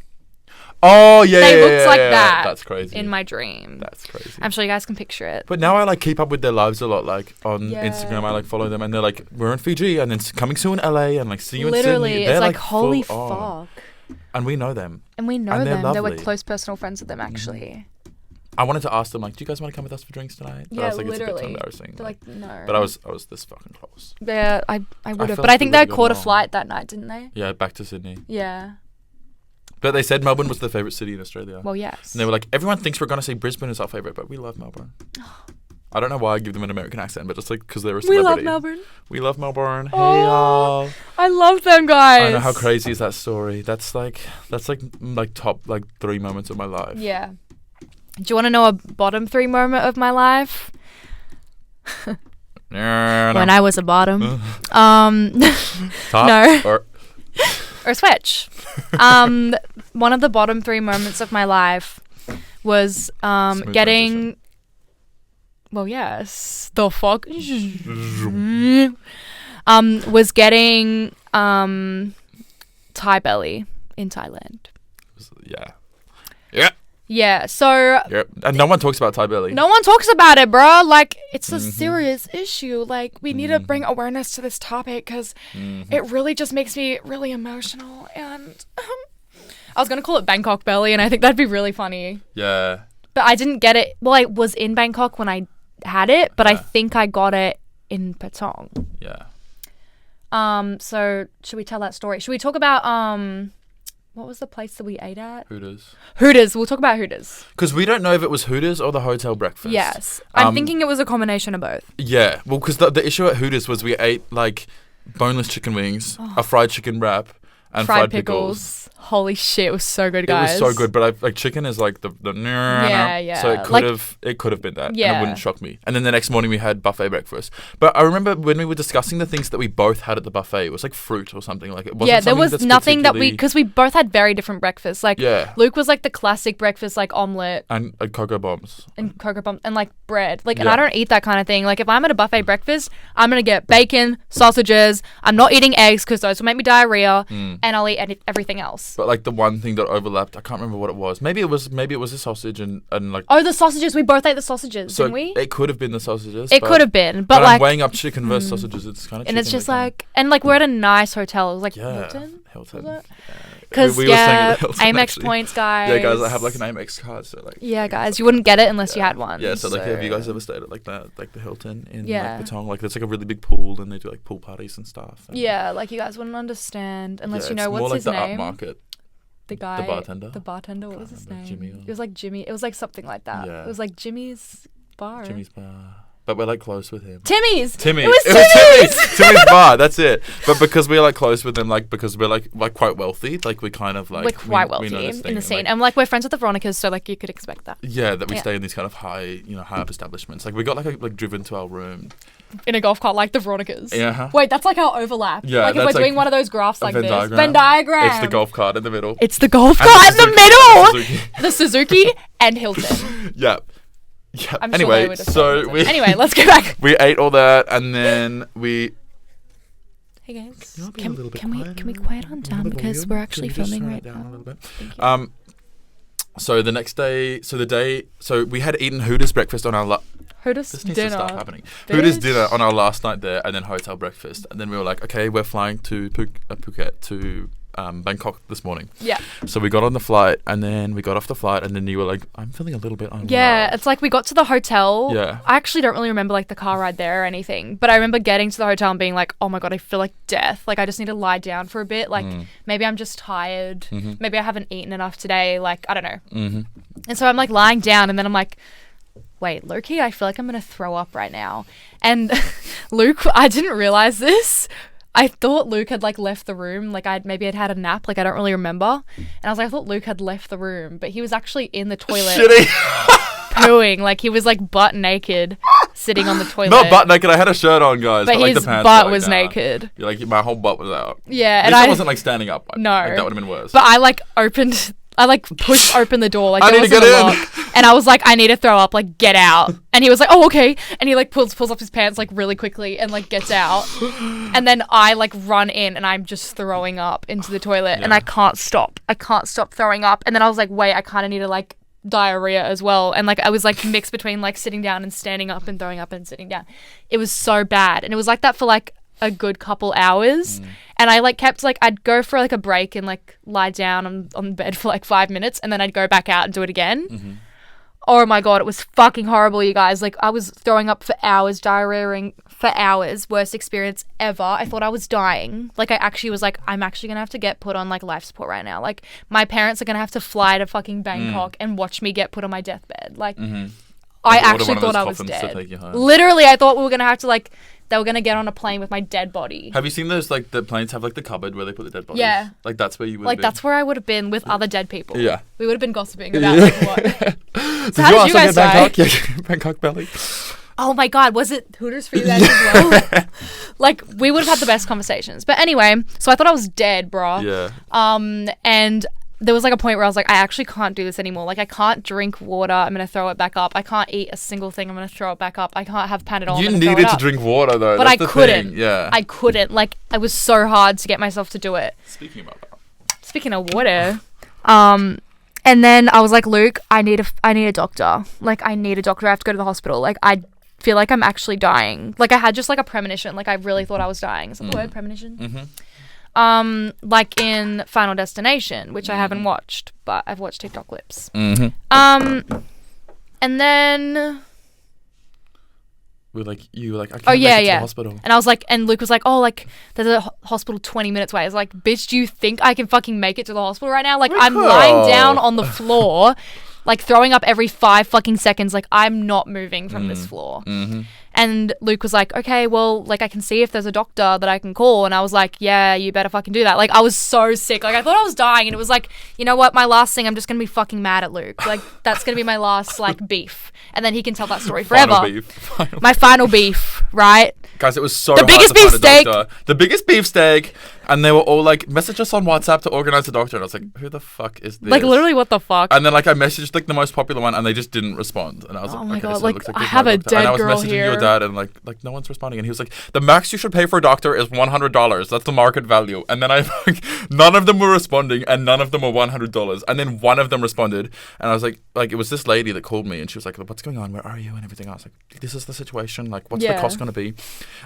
Oh, yeah, They looked like that. That's crazy. In my dream. That's crazy. I'm sure you guys can picture it. But now I, like, keep up with their lives a lot. Like, on Instagram, I, like, follow them. And they're like, we're in Fiji. And then coming soon in LA. And, like, see you in Sydney. Literally, They're, it's like holy fuck. On. And we know them. And we know and them. They were lovely. close personal friends with them, actually. I wanted to ask them, like, do you guys want to come with us for drinks tonight? But I was like, literally. it's a bit too embarrassing. They're like, no. But I was this fucking close. Yeah, I would have. felt But I think we they would've caught a gone flight that night, didn't they? Yeah, back to Sydney. Yeah. But they said Melbourne was their favourite city in Australia. Well, yes. And they were like, everyone thinks we're going to say Brisbane is our favourite, but we love Melbourne. I don't know why I give them an American accent, but it's like because they're a celebrity. We love Melbourne. We love Melbourne. Hey, Oh, y'all. I love them, guys. I know, how crazy is that story? That's like top, like, 3 moments of my life. Yeah. Do you want to know a bottom 3 moment of my life? When I was a bottom. Top no. Or switch. One of the bottom 3 moments of my life was getting... transition. Well, yes. The fuck? Was getting Thai belly in Thailand. Yeah. Yeah. Yeah, so... Yep. And no one talks about Thai belly. No one talks about it, bro. Like, it's a serious issue. Like, we need to bring awareness to this topic because it really just makes me really emotional. And I was going to call it Bangkok belly, and I think that'd be really funny. Yeah. But I didn't get it. Well, I was in Bangkok when I had it, but I think I got it in Patong. Yeah. So, should we tell that story? Should we talk about... what was the place that we ate at? Hooters. Hooters. We'll talk about Hooters. Because we don't know if it was Hooters or the hotel breakfast. Yes. I'm thinking it was a combination of both. Yeah. Well, because the issue at Hooters was we ate, like, boneless chicken wings, a fried chicken wrap, and fried pickles. Holy shit, it was so good, guys. It was so good, but like chicken is like the yeah. So it could have been that. Yeah. And it wouldn't shock me. And then the next morning we had buffet breakfast. But I remember when we were discussing the things that we both had at the buffet, it was like fruit or something. Like it wasn't. Yeah, there was that's nothing that because we both had very different breakfasts. Like Luke was like the classic breakfast, like omelette and cocoa bombs and like bread. Like, and I don't eat that kind of thing. Like if I'm at a buffet breakfast, I'm gonna get bacon, sausages. I'm not eating eggs because those will make me diarrhea, and I'll eat everything else. But like the one thing that overlapped, I can't remember what it was. Maybe it was a sausage and like. Oh, the sausages! We both ate the sausages, didn't we? It could have been the sausages. It could have been, but like I'm weighing up chicken versus sausages. It's kind of. And it's just like, and like we're at a nice hotel. It was like Hilton. Hilton. Because we were staying at the Hilton, Amex actually. Points, guys. Yeah, guys, I have like an Amex card, so like. Yeah, guys, you wouldn't get it unless you had one. Yeah, so like, have you guys ever stayed at like that, like the Hilton in like Patong? Like, there's like a really big pool, and they do like pool parties and stuff. And yeah, like you guys wouldn't understand unless you know what's more like his the name. upmarket. The guy, the bartender. What was his name? Jimmy. It was like Jimmy. It was like something like that. Yeah. It was like Jimmy's bar. Jimmy's bar. But we're like close with him. Timmy's. It was Timmy's. Timmy's bar. That's it. But because we're like close with them, like because we're like quite wealthy, like we kind of like we're quite wealthy in the scene, and like we're friends with the Veronicas, so like you could expect that. Yeah, that we stay in these kind of high up establishments. Like we got like driven to our room in a golf cart, like the Veronicas. Yeah. Wait, that's like our overlap. Yeah, like if we're doing one of those graphs like this, Venn diagram. It's the golf cart in the middle. It's the golf cart in the middle. The Suzuki and Hilton. Yeah. Yeah. I'm Anyway, sure they were just anyway, let's go back. we ate all that, and then we. Hey guys, You know, be a can little bit we quiet on down because volume? we're actually Should we just filming turn right it down now. a little bit? Thank you. So the next day, so we had eaten Hooters breakfast on our Hooters this needs dinner. to stop happening. Bitch. Hooters dinner on our last night there, and then hotel breakfast, and then we were like, okay, we're flying to Phuket to Bangkok this morning. Yeah. So we got on the flight, and then we got off the flight, and then you were like, I'm feeling a little bit unwell. Yeah, it's like we got to the hotel. Yeah. I actually don't really remember like the car ride there or anything, but I remember getting to the hotel and being like, oh my God, I feel like death. Like I just need to lie down for a bit. Like maybe I'm just tired. Mm-hmm. Maybe I haven't eaten enough today. Like, I don't know. Mm-hmm. And so I'm like lying down and then I'm like, wait, low-key, I feel like I'm going to throw up right now. And Luke, I didn't realize this. I thought Luke had like left the room. Like I'd had a nap. Like I don't really remember. And I was like, I thought Luke had left the room, but he was actually in the toilet pooing. Like he was like butt naked sitting on the toilet. Not butt naked. I had a shirt on, guys. But like, his the pants butt were, was like, naked. Yeah, like my whole butt was out. Yeah. At And least I I wasn't like standing up. No. Like, that would have been worse. But I like pushed open the door. Like I there need to wasn't get a in. lock. And I was like, I need to throw up. Like get out. And he was like, oh okay. And he like pulls up his pants like really quickly and like gets out. And then I like run in and I'm just throwing up into the toilet and I can't stop. I can't stop throwing up. And then I was like, wait, I kind of need to like diarrhea as well. And like I was like mixed between like sitting down and standing up and throwing up and sitting down. It was so bad. And it was like that for like a good couple hours. And I like kept like I'd go for like a break and like lie down on bed for like 5 minutes and then I'd go back out and do it again. Oh my God, it was fucking horrible, you guys. Like I was throwing up for hours, diarrheaing for hours. Worst experience ever. I thought I was dying. Like I actually was like, I'm actually gonna have to get put on like life support right now. Like my parents are gonna have to fly to fucking Bangkok and watch me get put on my deathbed. Like I actually thought I was dead. Literally, I thought we were gonna have to like they were gonna get on a plane with my dead body. Have you seen those like the planes have like the cupboard where they put the dead bodies? Yeah. Like that's where you would like that's where I would have been with other dead people. Yeah. We would have been gossiping about like what. So how did you guys Bangkok? die? Yeah, Bangkok belly. Oh my God, was it Hooters for you guys as well? Like we would have had the best conversations. But anyway, so I thought I was dead, bro. Yeah. And there was like a point where I was like, I actually can't do this anymore. Like I can't drink water. I'm going to throw it back up. I can't eat a single thing. I'm going to throw it back up. I can't have Panadol. You needed to drink water though. But That's I the couldn't. Thing. Yeah. I couldn't. Like it was so hard to get myself to do it. Speaking about that. Speaking of water, and then I was like, Luke, I need a doctor. Like I need a doctor. I have to go to the hospital. Like I feel like I'm actually dying. Like I had just like a premonition. Like I really thought I was dying. Is that the word, premonition? Mm-hmm. Like in Final Destination, which I haven't watched, but I've watched TikTok clips. Mm-hmm. And then you were like, I can't oh yeah, make it to yeah. the hospital. And I was like, and Luke was like, oh, like there's a hospital 20 minutes away. I was like, bitch, do you think I can fucking make it to the hospital right now? Like I'm lying down on the floor, like throwing up every 5 fucking seconds. Like I'm not moving from this floor. Mm-hmm. And Luke was like, okay, well, like I can see if there's a doctor that I can call. And I was like, yeah, you better fucking do that. Like I was so sick. Like I thought I was dying. And it was like, you know what? My last thing, I'm just going to be fucking mad at Luke. Like that's going to be my last like beef. And then he can tell that story forever. My final beef, right? Guys, it was so the hard biggest to find a beefsteak. doctor. The biggest beefsteak. And they were all like, message us on WhatsApp to organize a doctor. And I was like, who the fuck is this? Like literally, what the fuck? And then like I messaged like the most popular one and they just didn't respond. And I was Oh like, my okay, God, so like, it looks like I there's have no a doctor. dead And I was girl messaging here. your dad and like no one's responding. And he was like, the max you should pay for a doctor is $100. That's the market value. And then none of them were responding and none of them were $100. And then one of them responded and I was like it was this lady that called me and she was like, what's going on? Where are you? And everything. I was like, this is the situation. Like, what's the cost going to be?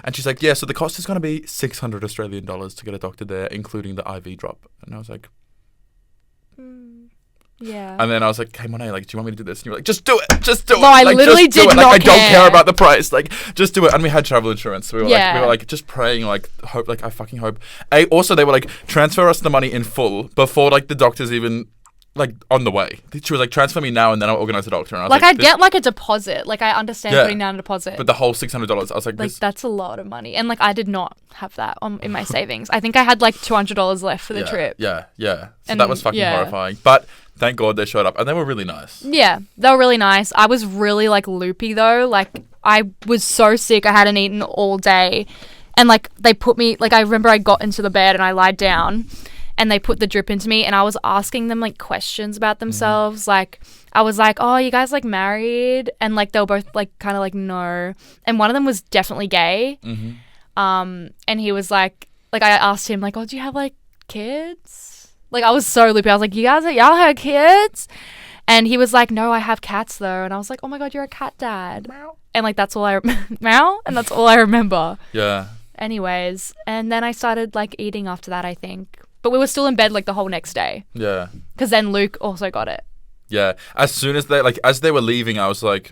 And she's like, yeah, so the cost is going to be $600 Australian to get a doctor there, including the IV drop. And I was like, yeah. And then I was like, hey, Monet, like, do you want me to do this? And you were like, just do it. Just do it. No, I like, literally just do did it. not Like, I don't care care about the price. Like, just do it. And we had travel insurance. So we were like just praying, like, hope, like, I fucking hope. Also, they were like, transfer us the money in full before, like, the doctor's even, like, on the way. She was like, transfer me now and then I'll organize a doctor. And I was like I'd get like a deposit. Like I understand putting down a deposit. But the whole $600, I was like, that's a lot of money. And like I did not have that in my savings. I think I had like $200 left for the trip. Yeah. So and that was fucking horrifying. But thank God they showed up and they were really nice. Yeah, they were really nice. I was really like loopy though. Like I was so sick. I hadn't eaten all day. And like they put me, like I remember I got into the bed and I lied down and they put the drip into me and I was asking them like questions about themselves. Like I was like, oh, you guys like married? And like they were both like kind of like no. And one of them was definitely gay. Mm-hmm. And he was like I asked him like, oh, do you have like kids? Like I was so loopy. I was like, y'all have kids? And he was like, no, I have cats though. And I was like, oh my God, you're a cat dad. Meow. And like that's all I meow. And that's all I remember. Yeah. Anyways, and then I started like eating after that, I think. But we were still in bed like the whole next day. Yeah. Because then Luke also got it. Yeah. As soon as they were leaving, I was like,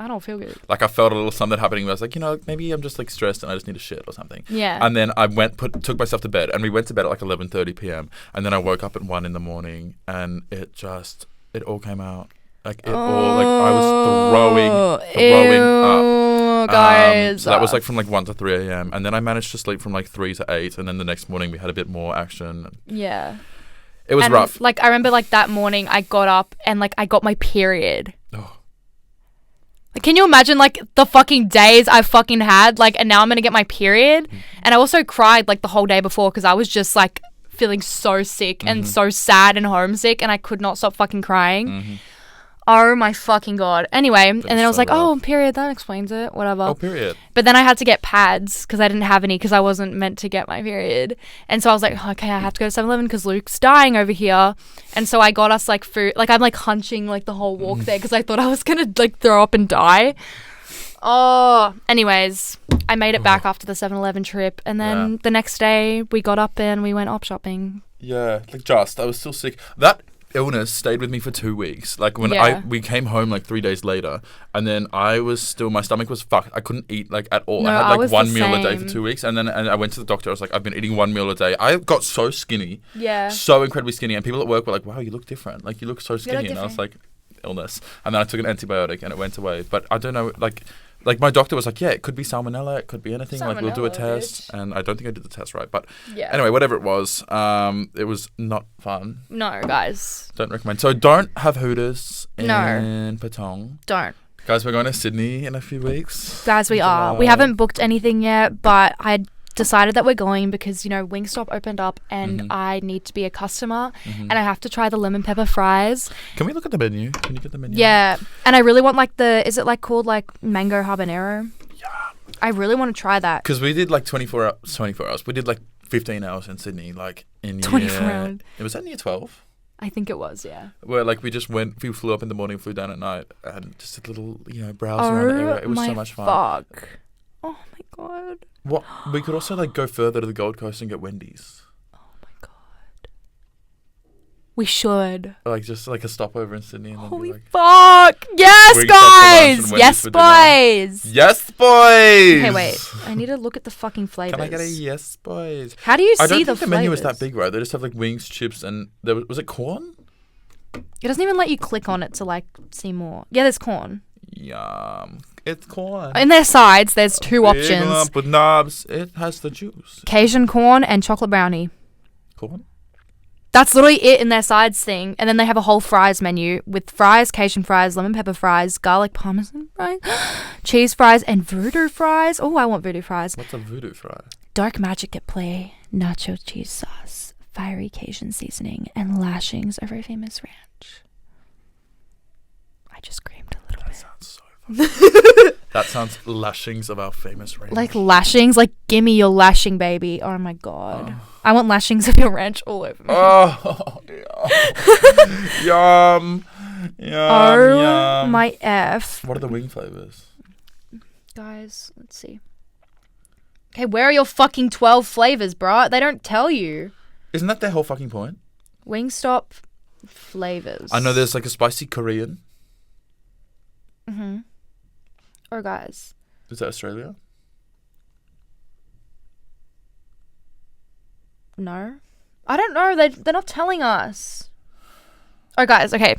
I don't feel good. Like I felt a little something happening. I was like, maybe I'm just like stressed and I just need a shit or something. Yeah. And then I took myself to bed, and we went to bed at like 11:30 p.m. And then I woke up at 1 a.m. and it all came out. Like it all, like I was throwing up. Guys. So that was like from like 1 to 3 a.m. And then I managed to sleep from like 3 to 8. And then the next morning we had a bit more action. Yeah. It was rough. Like I remember like that morning I got up and like I got my period. Oh. Like, can you imagine like the fucking days I fucking had? Like, and now I'm gonna get my period. And I also cried like the whole day before because I was just like feeling so sick and so sad and homesick, and I could not stop fucking crying. Mm-hmm. Oh my fucking God. Anyway, and then I was like, oh, period, that explains it, whatever. Oh, period. But then I had to get pads because I didn't have any because I wasn't meant to get my period. And so I was like, okay, I have to go to 7-Eleven because Luke's dying over here. And so I got us like food. Like I'm like hunching like the whole walk there because I thought I was going to like throw up and die. Oh, anyways, I made it back after the 7-Eleven trip. And then the next day we got up and we went op shopping. Yeah, like I was still sick. That illness stayed with me for 2 weeks. Like when we came home like 3 days later, and then I was still, my stomach was fucked. I couldn't eat like at all. No, I had like one meal a day same. for 2 weeks, and then I went to the doctor. I was like, I've been eating 1 meal a day. I got so skinny. Yeah. So incredibly skinny, and people at work were like, wow, you look different. Like you look so skinny. And I was like, illness. And then I took an antibiotic and it went away. But I don't know, like my doctor was like, yeah, it could be salmonella, it could be anything. Like we'll do a test, bitch. and I don't think I did the test right. But anyway, whatever it was not fun. No, guys. Don't recommend. So don't have Hooters in Patong. Don't. Guys, we're going to Sydney in a few weeks. Guys, we are. We haven't booked anything yet, but I decided that we're going because, Wingstop opened up and I need to be a customer and I have to try the lemon pepper fries. Can we look at the menu? Can you get the menu? Yeah. And I really want is it like called like mango habanero? Yeah. I really want to try that. Because we did like 24 hours. We did like 15 hours in Sydney, like in 24 hours. It was in year 12. I think it was, yeah. Where like we flew up in the morning, flew down at night, and just a little, browse around the area. It was so much fun. Fuck. Oh my God. What? We could also like go further to the Gold Coast and get Wendy's. Oh my God. We should. Like just like a stopover in Sydney. And Holy then be like, fuck. Yes, guys. Yes, boys. Yes, boys. Okay, wait. I need to look at the fucking flavors. Can I get a yes, boys? How do you see I don't the think the flavors? menu is that big, right? They just have like wings, chips, and was it corn? It doesn't even let you click on it to like see more. Yeah, there's corn. Yum. It's corn. In their sides, there's two options. Big lump with knobs. It has the juice. Cajun corn and chocolate brownie. Corn? That's literally it in their sides thing. And then they have a whole fries menu with fries, Cajun fries, lemon pepper fries, garlic parmesan fries, cheese fries, and voodoo fries. Oh, I want voodoo fries. What's a voodoo fry? Dark magic at play, nacho cheese sauce, fiery Cajun seasoning, and lashings of our famous ranch. I just screamed a little bit. Sounds so funny. That sounds lashings of our famous ranch. Like lashings? Like, gimme your lashing, baby. Oh my God. I want lashings of your ranch all over me. Oh, yum. Yum. My F. What are the wing flavors? Guys, let's see. Okay, where are your fucking 12 flavors, bro? They don't tell you. Isn't that their whole fucking point? Wingstop flavors. I know there's like a spicy Korean. Mm-hmm. Or guys. Is that Australia? No. I don't know. They're not telling us. Oh, guys. Okay.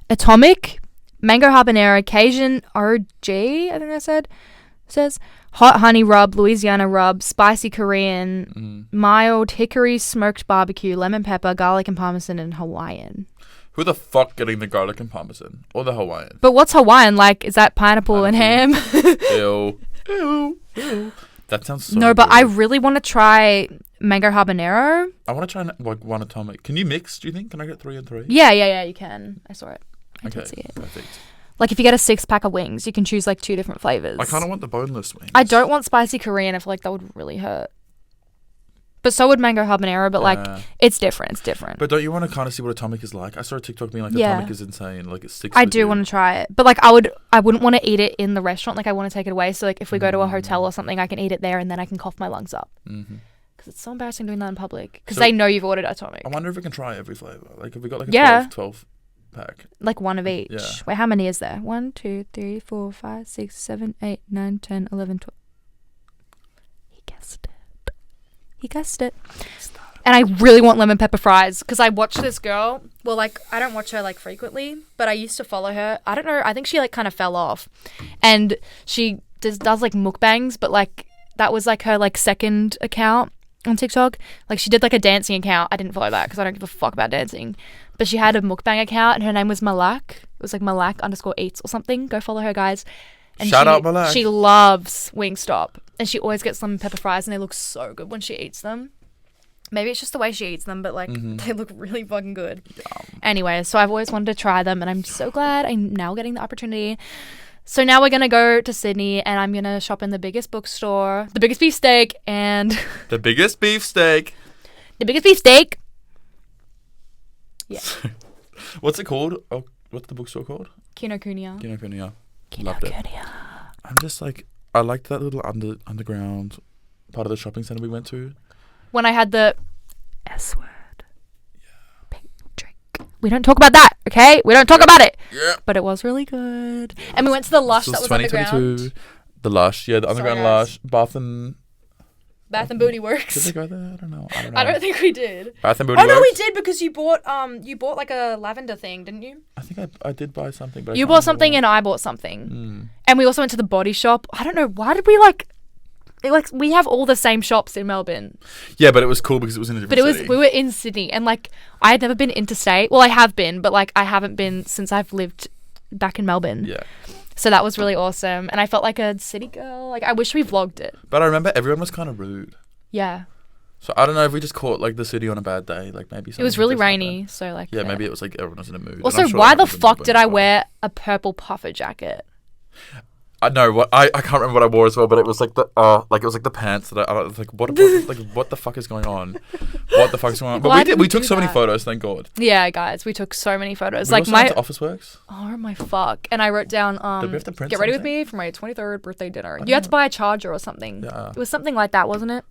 Atomic, mango habanero, Cajun OG, I think I says hot honey rub, Louisiana rub, spicy Korean, mild hickory smoked barbecue, lemon pepper, garlic and parmesan, and Hawaiian. Who the fuck getting the garlic and parmesan? Or the Hawaiian? But what's Hawaiian? Like, is that pineapple and ham? Ew. Ew. Ew. That sounds so No, but good. I really want to try mango habanero. I want to try like one atomic. Can you mix? Do you think? Can I get 3 and 3? Yeah, you can. I saw it. I did see it. Perfect. Like if you get a 6-pack of wings, you can choose like 2 different flavors. I kind of want the boneless wings. I don't want spicy Korean. I feel like that would really hurt. But so would mango habanero, but like it's different. It's different. But don't you want to kind of see what atomic is like? I saw a TikTok being like atomic is insane. Like it's 6. I do want to try it, but like I wouldn't want to eat it in the restaurant. Like I want to take it away. So like if we go to a hotel or something, I can eat it there and then I can cough my lungs up. Because it's so embarrassing doing that in public. Because they know you've ordered atomic. I wonder if we can try every flavor. Like if we got like a 12 pack. Like one of each. Yeah. Wait, how many is there? 1, 2, 3, 4, 5, 6, 7, 8, 9, 10, 11, 12. He guessed it. And I really want lemon pepper fries because I watched this girl. Well, like, I don't watch her, like, frequently, but I used to follow her. I don't know. I think she, like, kind of fell off. And she does like, mukbangs, but, like, that was, like, her, like, second account on TikTok. Like, she did, like, a dancing account. I didn't follow that because I don't give a fuck about dancing. But she had a mukbang account, and her name was Malak. It was, like, Malak_eats or something. Go follow her, guys. And Shout out Malak. She loves Wingstop. And she always gets lemon pepper fries, and they look so good when she eats them. Maybe it's just the way she eats them, but, like, they look really fucking good. Yum. Anyway, so I've always wanted to try them, and I'm so glad I'm now getting the opportunity. So now we're going to go to Sydney, and I'm going to shop in the biggest bookstore, the biggest beefsteak, and... The biggest beefsteak. The biggest beefsteak. Yeah. What's it called? Oh, what's the bookstore called? Kinokuniya. Loved it. I'm just, like... I liked that little underground part of the shopping centre we went to. When I had the S word. Yeah. Pink drink. We don't talk about that, okay? We don't talk about it. Yeah. But it was really good. And we went to the Lush that was underground. The Lush, the underground Lush. Bath and Booty Works. Did they go there? I don't know. I don't think we did. Bath and Booty Works? Oh, no, we did because you bought like a lavender thing, didn't you? I think I did buy something. But you bought something and I bought something. And we also went to the Body Shop. I don't know. Why did we we have all the same shops in Melbourne. Yeah, but it was cool because it was in a different city. We were in Sydney and like I had never been interstate. Well, I have been, but like I haven't been since I've lived back in Melbourne. Yeah. So that was really awesome. And I felt like a city girl. Like I wish we vlogged it. But I remember everyone was kind of rude. Yeah. So I don't know if we just caught like the city on a bad day. Like maybe it was really rainy. So like. Yeah, maybe it was like everyone was in a mood. Also, why the fuck did I wear a purple puffer jacket? I know what I can't remember what I wore as well, but it was like the pants that I was like what the fuck is going on? What the fuck is going on? But we took so many photos, thank God. Yeah, guys, we took so many photos. We like also went to Office Works. Oh my fuck! And I wrote down Did we have to print get ready something? with me for my 23rd birthday dinner. You had to buy a charger or something. Yeah. It was something like that, wasn't it?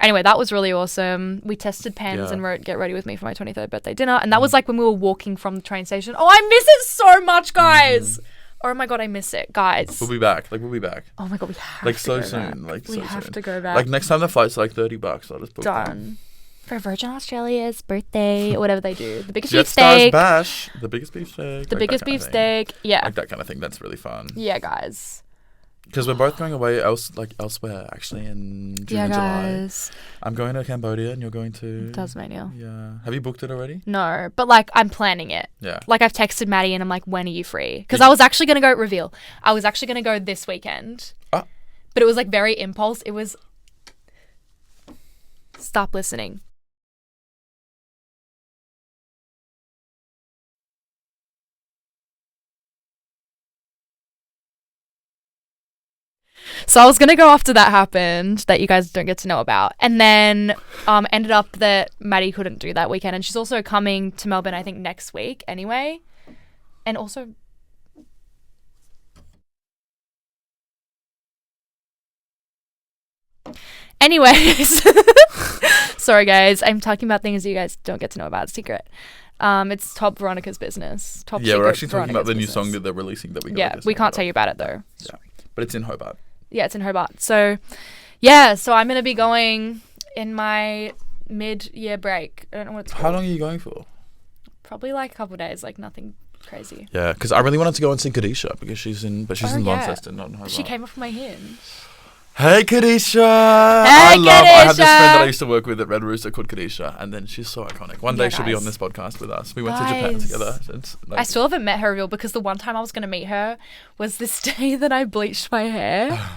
Anyway, that was really awesome. We tested pens and wrote "Get ready with me for my 23rd birthday dinner," and that was like when we were walking from the train station. Oh, I miss it so much, guys. Oh my God, I miss it, guys. We'll be back. We'll be back. Oh my God, we have like to so go soon. back. Like so we have soon. to go back. Like next time the flight's like $30, I'll just book done for Virgin Australia's birthday or whatever they do. The biggest Jetstar's beefsteak. Bash. The biggest beefsteak. The biggest beefsteak. Yeah. Like that kind of thing. That's really fun. Yeah, guys. Because we're both going away elsewhere actually in June and July. Guys. I'm going to Cambodia and you're going to Tasmania. Yeah. Have you booked it already? No, but like I'm planning it. Yeah. Like I've texted Maddie and I'm like, when are you free? Because I was actually going to go reveal. I was actually going to go this weekend. Ah. But it was like very impulse. It was stop listening. So I was going to go after that happened, that you guys don't get to know about. And then ended up that Maddie couldn't do that weekend. And she's also coming to Melbourne, I think, next week anyway. And also... Anyways. Sorry, guys. I'm talking about things you guys don't get to know about. It's secret. It's top Veronica's business. Top yeah, we're actually talking Veronica's about the new business. song that they're releasing that we got. Yeah, we can't tell you about it, though. Yeah. But it's in Hobart. Yeah, it's in Hobart. So, yeah, so I'm going to be going in my mid-year break. I don't know what it's called. How long are you going for? Probably like a couple of days, like nothing crazy. Yeah, because I really wanted to go and see Kadisha because she's in Launceston, not in Hobart. She came off my hinge. Hey, Kadisha! Hey, I had this friend that I used to work with at Red Rooster called Kadisha, and then she's so iconic. One day she'll be on this podcast with us. We went to Japan together. I still haven't met her real because the one time I was going to meet her was this day that I bleached my hair.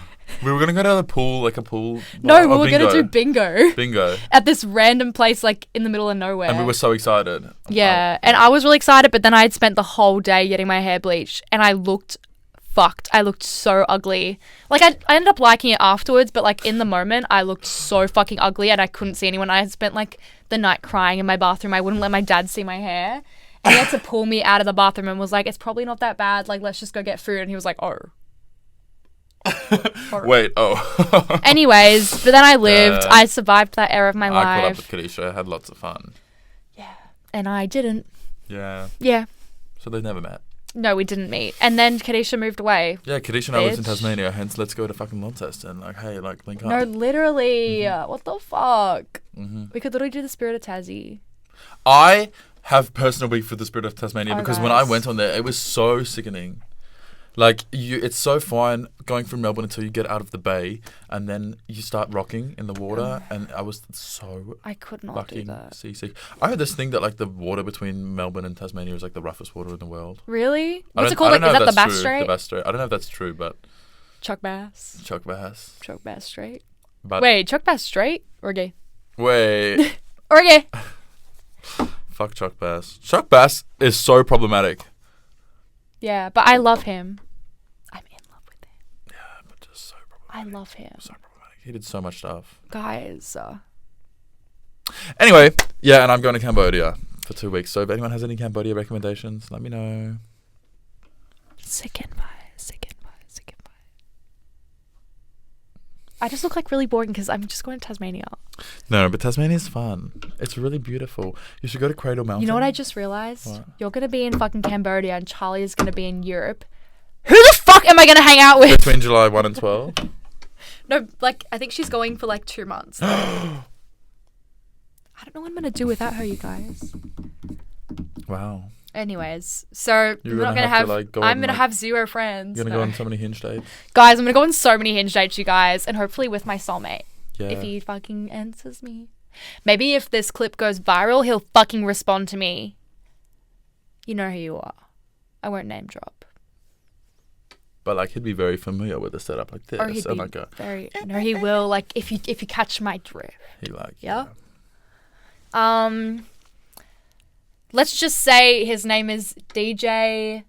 We were gonna go to the pool, like a pool. No, we were gonna do bingo. Bingo. At this random place, like in the middle of nowhere. And we were so excited. Yeah, and I was really excited, but then I had spent the whole day getting my hair bleached, and I looked fucked. I looked so ugly. Like, I ended up liking it afterwards, but like in the moment, I looked so fucking ugly, and I couldn't see anyone. I had spent like the night crying in my bathroom. I wouldn't let my dad see my hair. And he had to pull me out of the bathroom and was like, it's probably not that bad. Like, let's just go get food. And he was like, oh. Wait, oh. Anyways, but then I lived. I survived that era of my life. I caught up with Kadisha. I had lots of fun. Yeah. And I didn't. Yeah. Yeah. So they never met. No, we didn't meet. And then Kadisha moved away. Yeah, Kadisha and I lived in Tasmania, hence let's go to fucking Launceston. Like, hey, like, link up. No, literally. What the fuck? We could literally do the Spirit of Tassie. I have personal beef with the Spirit of Tasmania because when I went on there, it was so sickening. Like, it's so fine going from Melbourne until you get out of the bay, and then you start rocking in the water, and I was so I could not fucking do that. seasick. I heard this thing that, like, the water between Melbourne and Tasmania is, like, the roughest water in the world. Really? What's it called? Like, is that the Bass Strait? The Bass Strait. I don't know if that's true, but... Chuck Bass. Chuck Bass. Chuck Bass Strait. But wait, Chuck Bass Strait or gay? Wait. Or gay? Fuck Chuck Bass. Chuck Bass is so problematic. Yeah, but I love him. I'm in love with him. Yeah, but just so problematic. I love him. So problematic. He did so much stuff. Guys. Anyway, yeah, and I'm going to Cambodia for 2 weeks. So if anyone has any Cambodia recommendations, let me know. Sick invite. I just look like really boring because I'm just going to Tasmania. No, but Tasmania's fun. It's really beautiful. You should go to Cradle Mountain. You know what I just realised? What? You're going to be in fucking Cambodia and Charlie is going to be in Europe. Who the fuck am I going to hang out with? Between July 1 and 12? No, like, I think she's going for like 2 months. I don't know what I'm going to do without her, you guys. Wow. Anyways, so I'm going to have 0 friends. You're going to go on so many Hinge dates? Guys, I'm going to go on so many Hinge dates, you guys, and hopefully with my soulmate. Yeah. If he fucking answers me. Maybe if this clip goes viral, he'll fucking respond to me. You know who you are. I won't name drop. But like he'd be very familiar with a setup like this. Or he'd be like no, he will. Like if you catch my drift. He like yeah. Let's just say his name is DJ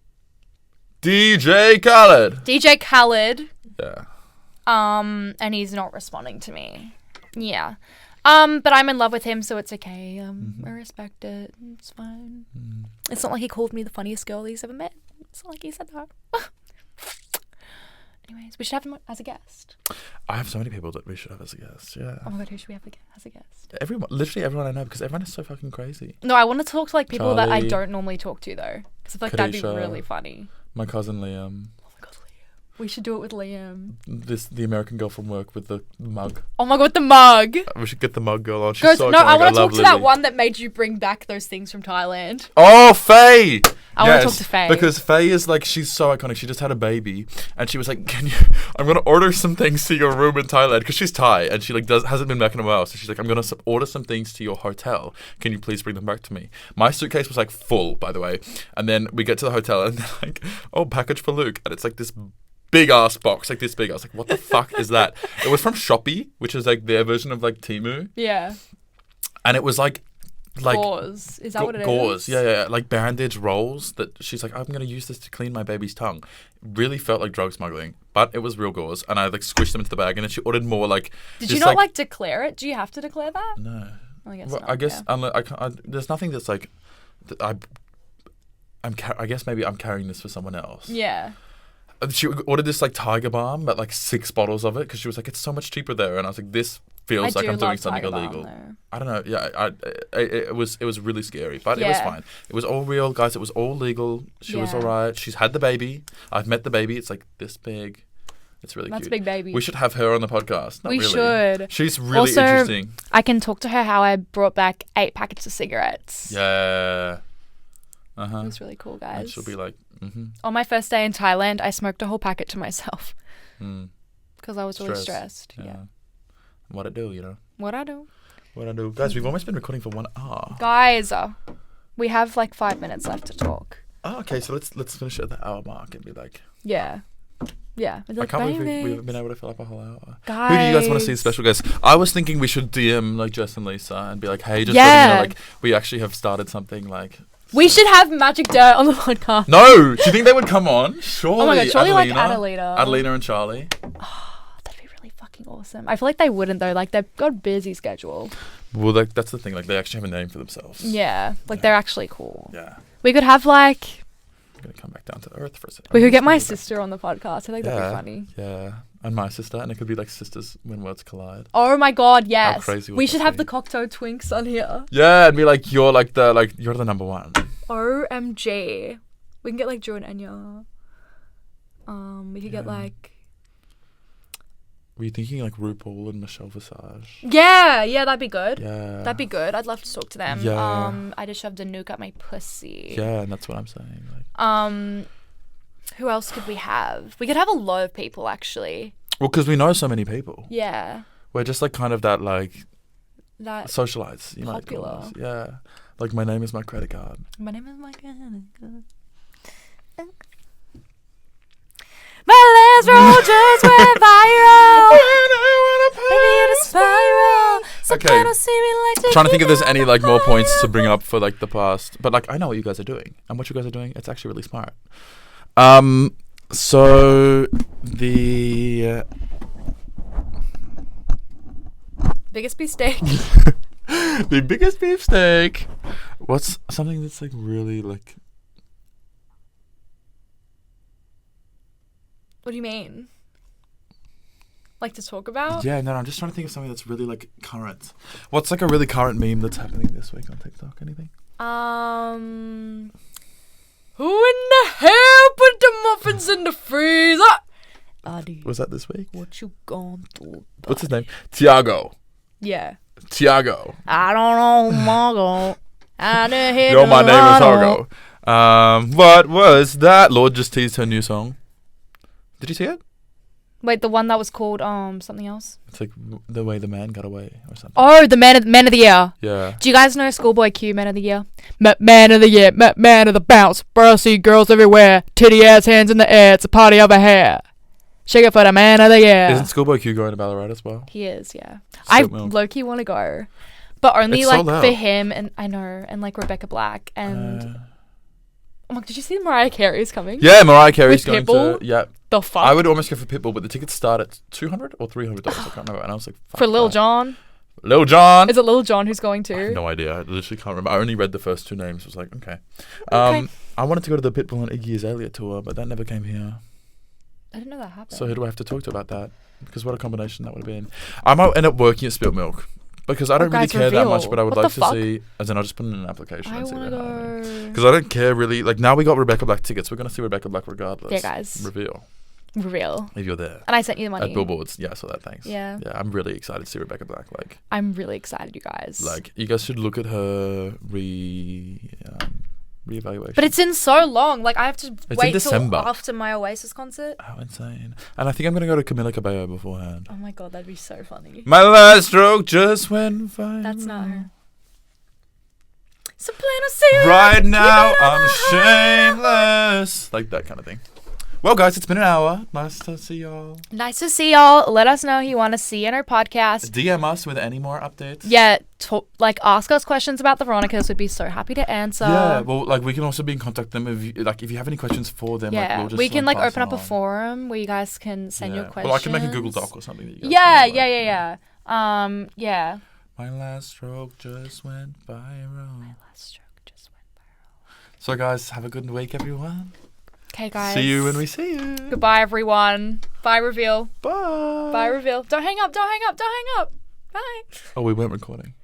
Khaled. DJ Khaled. Yeah. And he's not responding to me. Yeah. But I'm in love with him, so it's okay. I respect it. It's fine. It's not like he called me the funniest girl he's ever met. It's not like he said that. Anyways, we should have him as a guest. I have so many people that we should have as a guest. Yeah. Oh my god, who should we have as a guest? Literally everyone I know, because everyone is so fucking crazy. No, I want to talk to like people Charlie, that I don't normally talk to though, because I feel like that'd be really funny. My cousin Liam. We should do it with Liam. The American girl from work with the mug. Oh my god, the mug! We should get the mug girl on. She's so no, iconic. I want to talk to Lily. that one that made you bring back those things from Thailand. Oh, Faye! I want to talk to Faye. Because Faye is like, she's so iconic. She just had a baby, and she was like, I'm gonna order some things to your room in Thailand, because she's Thai, and she like hasn't been back in a while. So she's like, I'm gonna order some things to your hotel. Can you please bring them back to me? My suitcase was like full, by the way. And then we get to the hotel, and they're like, oh, package for Luke, and it's like this big ass box, like this big. I was like, what the fuck is that? It was from Shopee, which is like their version of like Temu. Yeah. And it was like gauze. Is that what it gauze. is? Yeah. Like bandage rolls that she's like, I'm gonna use this to clean my baby's tongue. Really felt like drug smuggling, but it was real gauze, and I like squished them into the bag, and then she ordered more. Like, did you not like declare it? Do you have to declare that? No. I guess. Well, not, I guess there's nothing that's like that I guess maybe I'm carrying this for someone else. Yeah. She ordered this like Tiger Balm, but like 6 bottles of it, because she was like, it's so much cheaper there, and I was like, this feels like I'm doing something illegal. I don't know. Yeah, it was really scary, but it was fine. It was all real, guys. It was all legal. She was all right. She's had the baby. I've met the baby. It's like this big. It's really cute. That's a big baby. We should have her on the podcast. We should. She's really also, interesting. I can talk to her how I brought back 8 packets of cigarettes. Yeah. It was really cool, guys. And she'll be like, on my first day in Thailand, I smoked a whole packet to myself. Because I was really stressed. Yeah. What I do, you know. What I do. Guys, we've almost been recording for 1 hour. Guys, we have like 5 minutes left to talk. Oh, okay. So let's finish at the hour mark and be like. Yeah. Yeah. I can't believe we've been able to fill up a whole hour. Guys. Who do you guys want to see as special guests? I was thinking we should DM like Jess and Lisa and be like, hey, just letting you know, like we actually have started something like. We should have Magic Dirt on the podcast. No, do you think they would come on? Surely. Oh my god, surely Adelina, like Adelina and Charlie. Oh, that'd be really fucking awesome. I feel like they wouldn't though. Like they've got a busy schedule. Well, like that's the thing. Like they actually have a name for themselves. Yeah, like they're actually cool. Yeah. We could have like. I'm gonna come back down to earth for a second. We could get my sister on the podcast. I think that'd be funny. Yeah, and my sister, and it could be like sisters when worlds collide. Oh my god, yes. How crazy we should have the Cocktail Twinks on here. Yeah, and be like you're the number one. OMG. We can get like Joe and Enya. We could get like. Were you thinking like RuPaul and Michelle Visage? Yeah, that'd be good. Yeah. That'd be good. I'd love to talk to them. Yeah. I just shoved a nuke up my pussy. Yeah, and that's what I'm saying. Like. Who else could we have? We could have a lot of people actually. Well, because we know so many people. Yeah. We're just like kind of that like. That socialites, you popular. might call us. Yeah. Like my name is my credit card. My name is my credit card. My last roll just went viral. Baby, in a spiral. Okay. Don't see me like Trying to think if there's any like more points to bring up for like the past, but like I know what you guys are doing, and what you guys are doing, it's actually really smart. So the biggest beefsteak. The biggest beefsteak. What's something that's like really like? What do you mean? Like to talk about? Yeah, no, I'm just trying to think of something that's really like current. What's like a really current meme that's happening this week on TikTok? Anything? Who in the hell put the muffins in the freezer? Adi. Was that this week? What you gone through? What's his name? Tiago. Yeah. Tiago. I don't know, Margo. Yo, my name is Argo. What was that? Lord just teased her new song. Did you see it? Wait, the one that was called something else? It's like The Way the Man Got Away or something. Oh, the Man of the Year. Yeah. Do you guys know Schoolboy Q, Man of the Year? Man of the Year, Man of the Bounce. Bro, see girls everywhere. Titty ass hands in the air. It's a party over here. Shake it for the Man of the Year. Isn't Schoolboy Q going to Ballarat as well? He is, yeah. I low-key want to go. But only like for him and I know, and like Rebecca Black and oh my, did you see Mariah Carey's coming? Yeah, Mariah Carey's going Pitbull? to. Yeah. The fuck? I would almost go for Pitbull, but the tickets start at $200 or $300. I can't remember. And I was like, fuck for Lil Jon? Lil Jon. Is it Lil Jon who's going to? I have no idea. I literally can't remember. I only read the first two names. I was like, okay. I wanted to go to the Pitbull and Iggy Azalea tour, but that never came here. I didn't know that happened. So who do I have to talk to about that? Because what a combination that would have been. I might end up working at Spilt Milk. Because I don't really care that much, but I would like to see, as in I'll just put in an application and see what happens. Because I don't care really. Like now we got Rebecca Black tickets. We're going to see Rebecca Black regardless. Yeah, guys. Reveal. If you're there. And I sent you the money. At Billboards. Yeah, I saw that. Thanks. Yeah. Yeah, I'm really excited to see Rebecca Black. Like. I'm really excited, you guys. Like, you guys should look at her reevaluation. But it's in so long. Like, I have to wait till after my Oasis concert. How insane. And I think I'm going to go to Camila Cabello beforehand. Oh my god, that'd be so funny. My last stroke just went fine. That's not her. Right now, I'm shameless. Like that kind of thing. Well, guys, it's been an hour. Nice to see y'all. Nice to see y'all. Let us know who you want to see in our podcast. DM us with any more updates. Yeah, ask us questions about the Veronicas. We'd be so happy to answer. Yeah, well, like we can also be in contact with them if you have any questions for them. Yeah, like, we'll just, we can open up a forum where you guys can send your questions. Well, I can make a Google Doc or something. That you guys yeah. Yeah. My last stroke just went viral. So, guys, have a good week, everyone. Okay, guys. See you when we see you. Goodbye, everyone. Bye, reveal. Bye. Bye, reveal. Don't hang up. Bye. Oh, we weren't recording.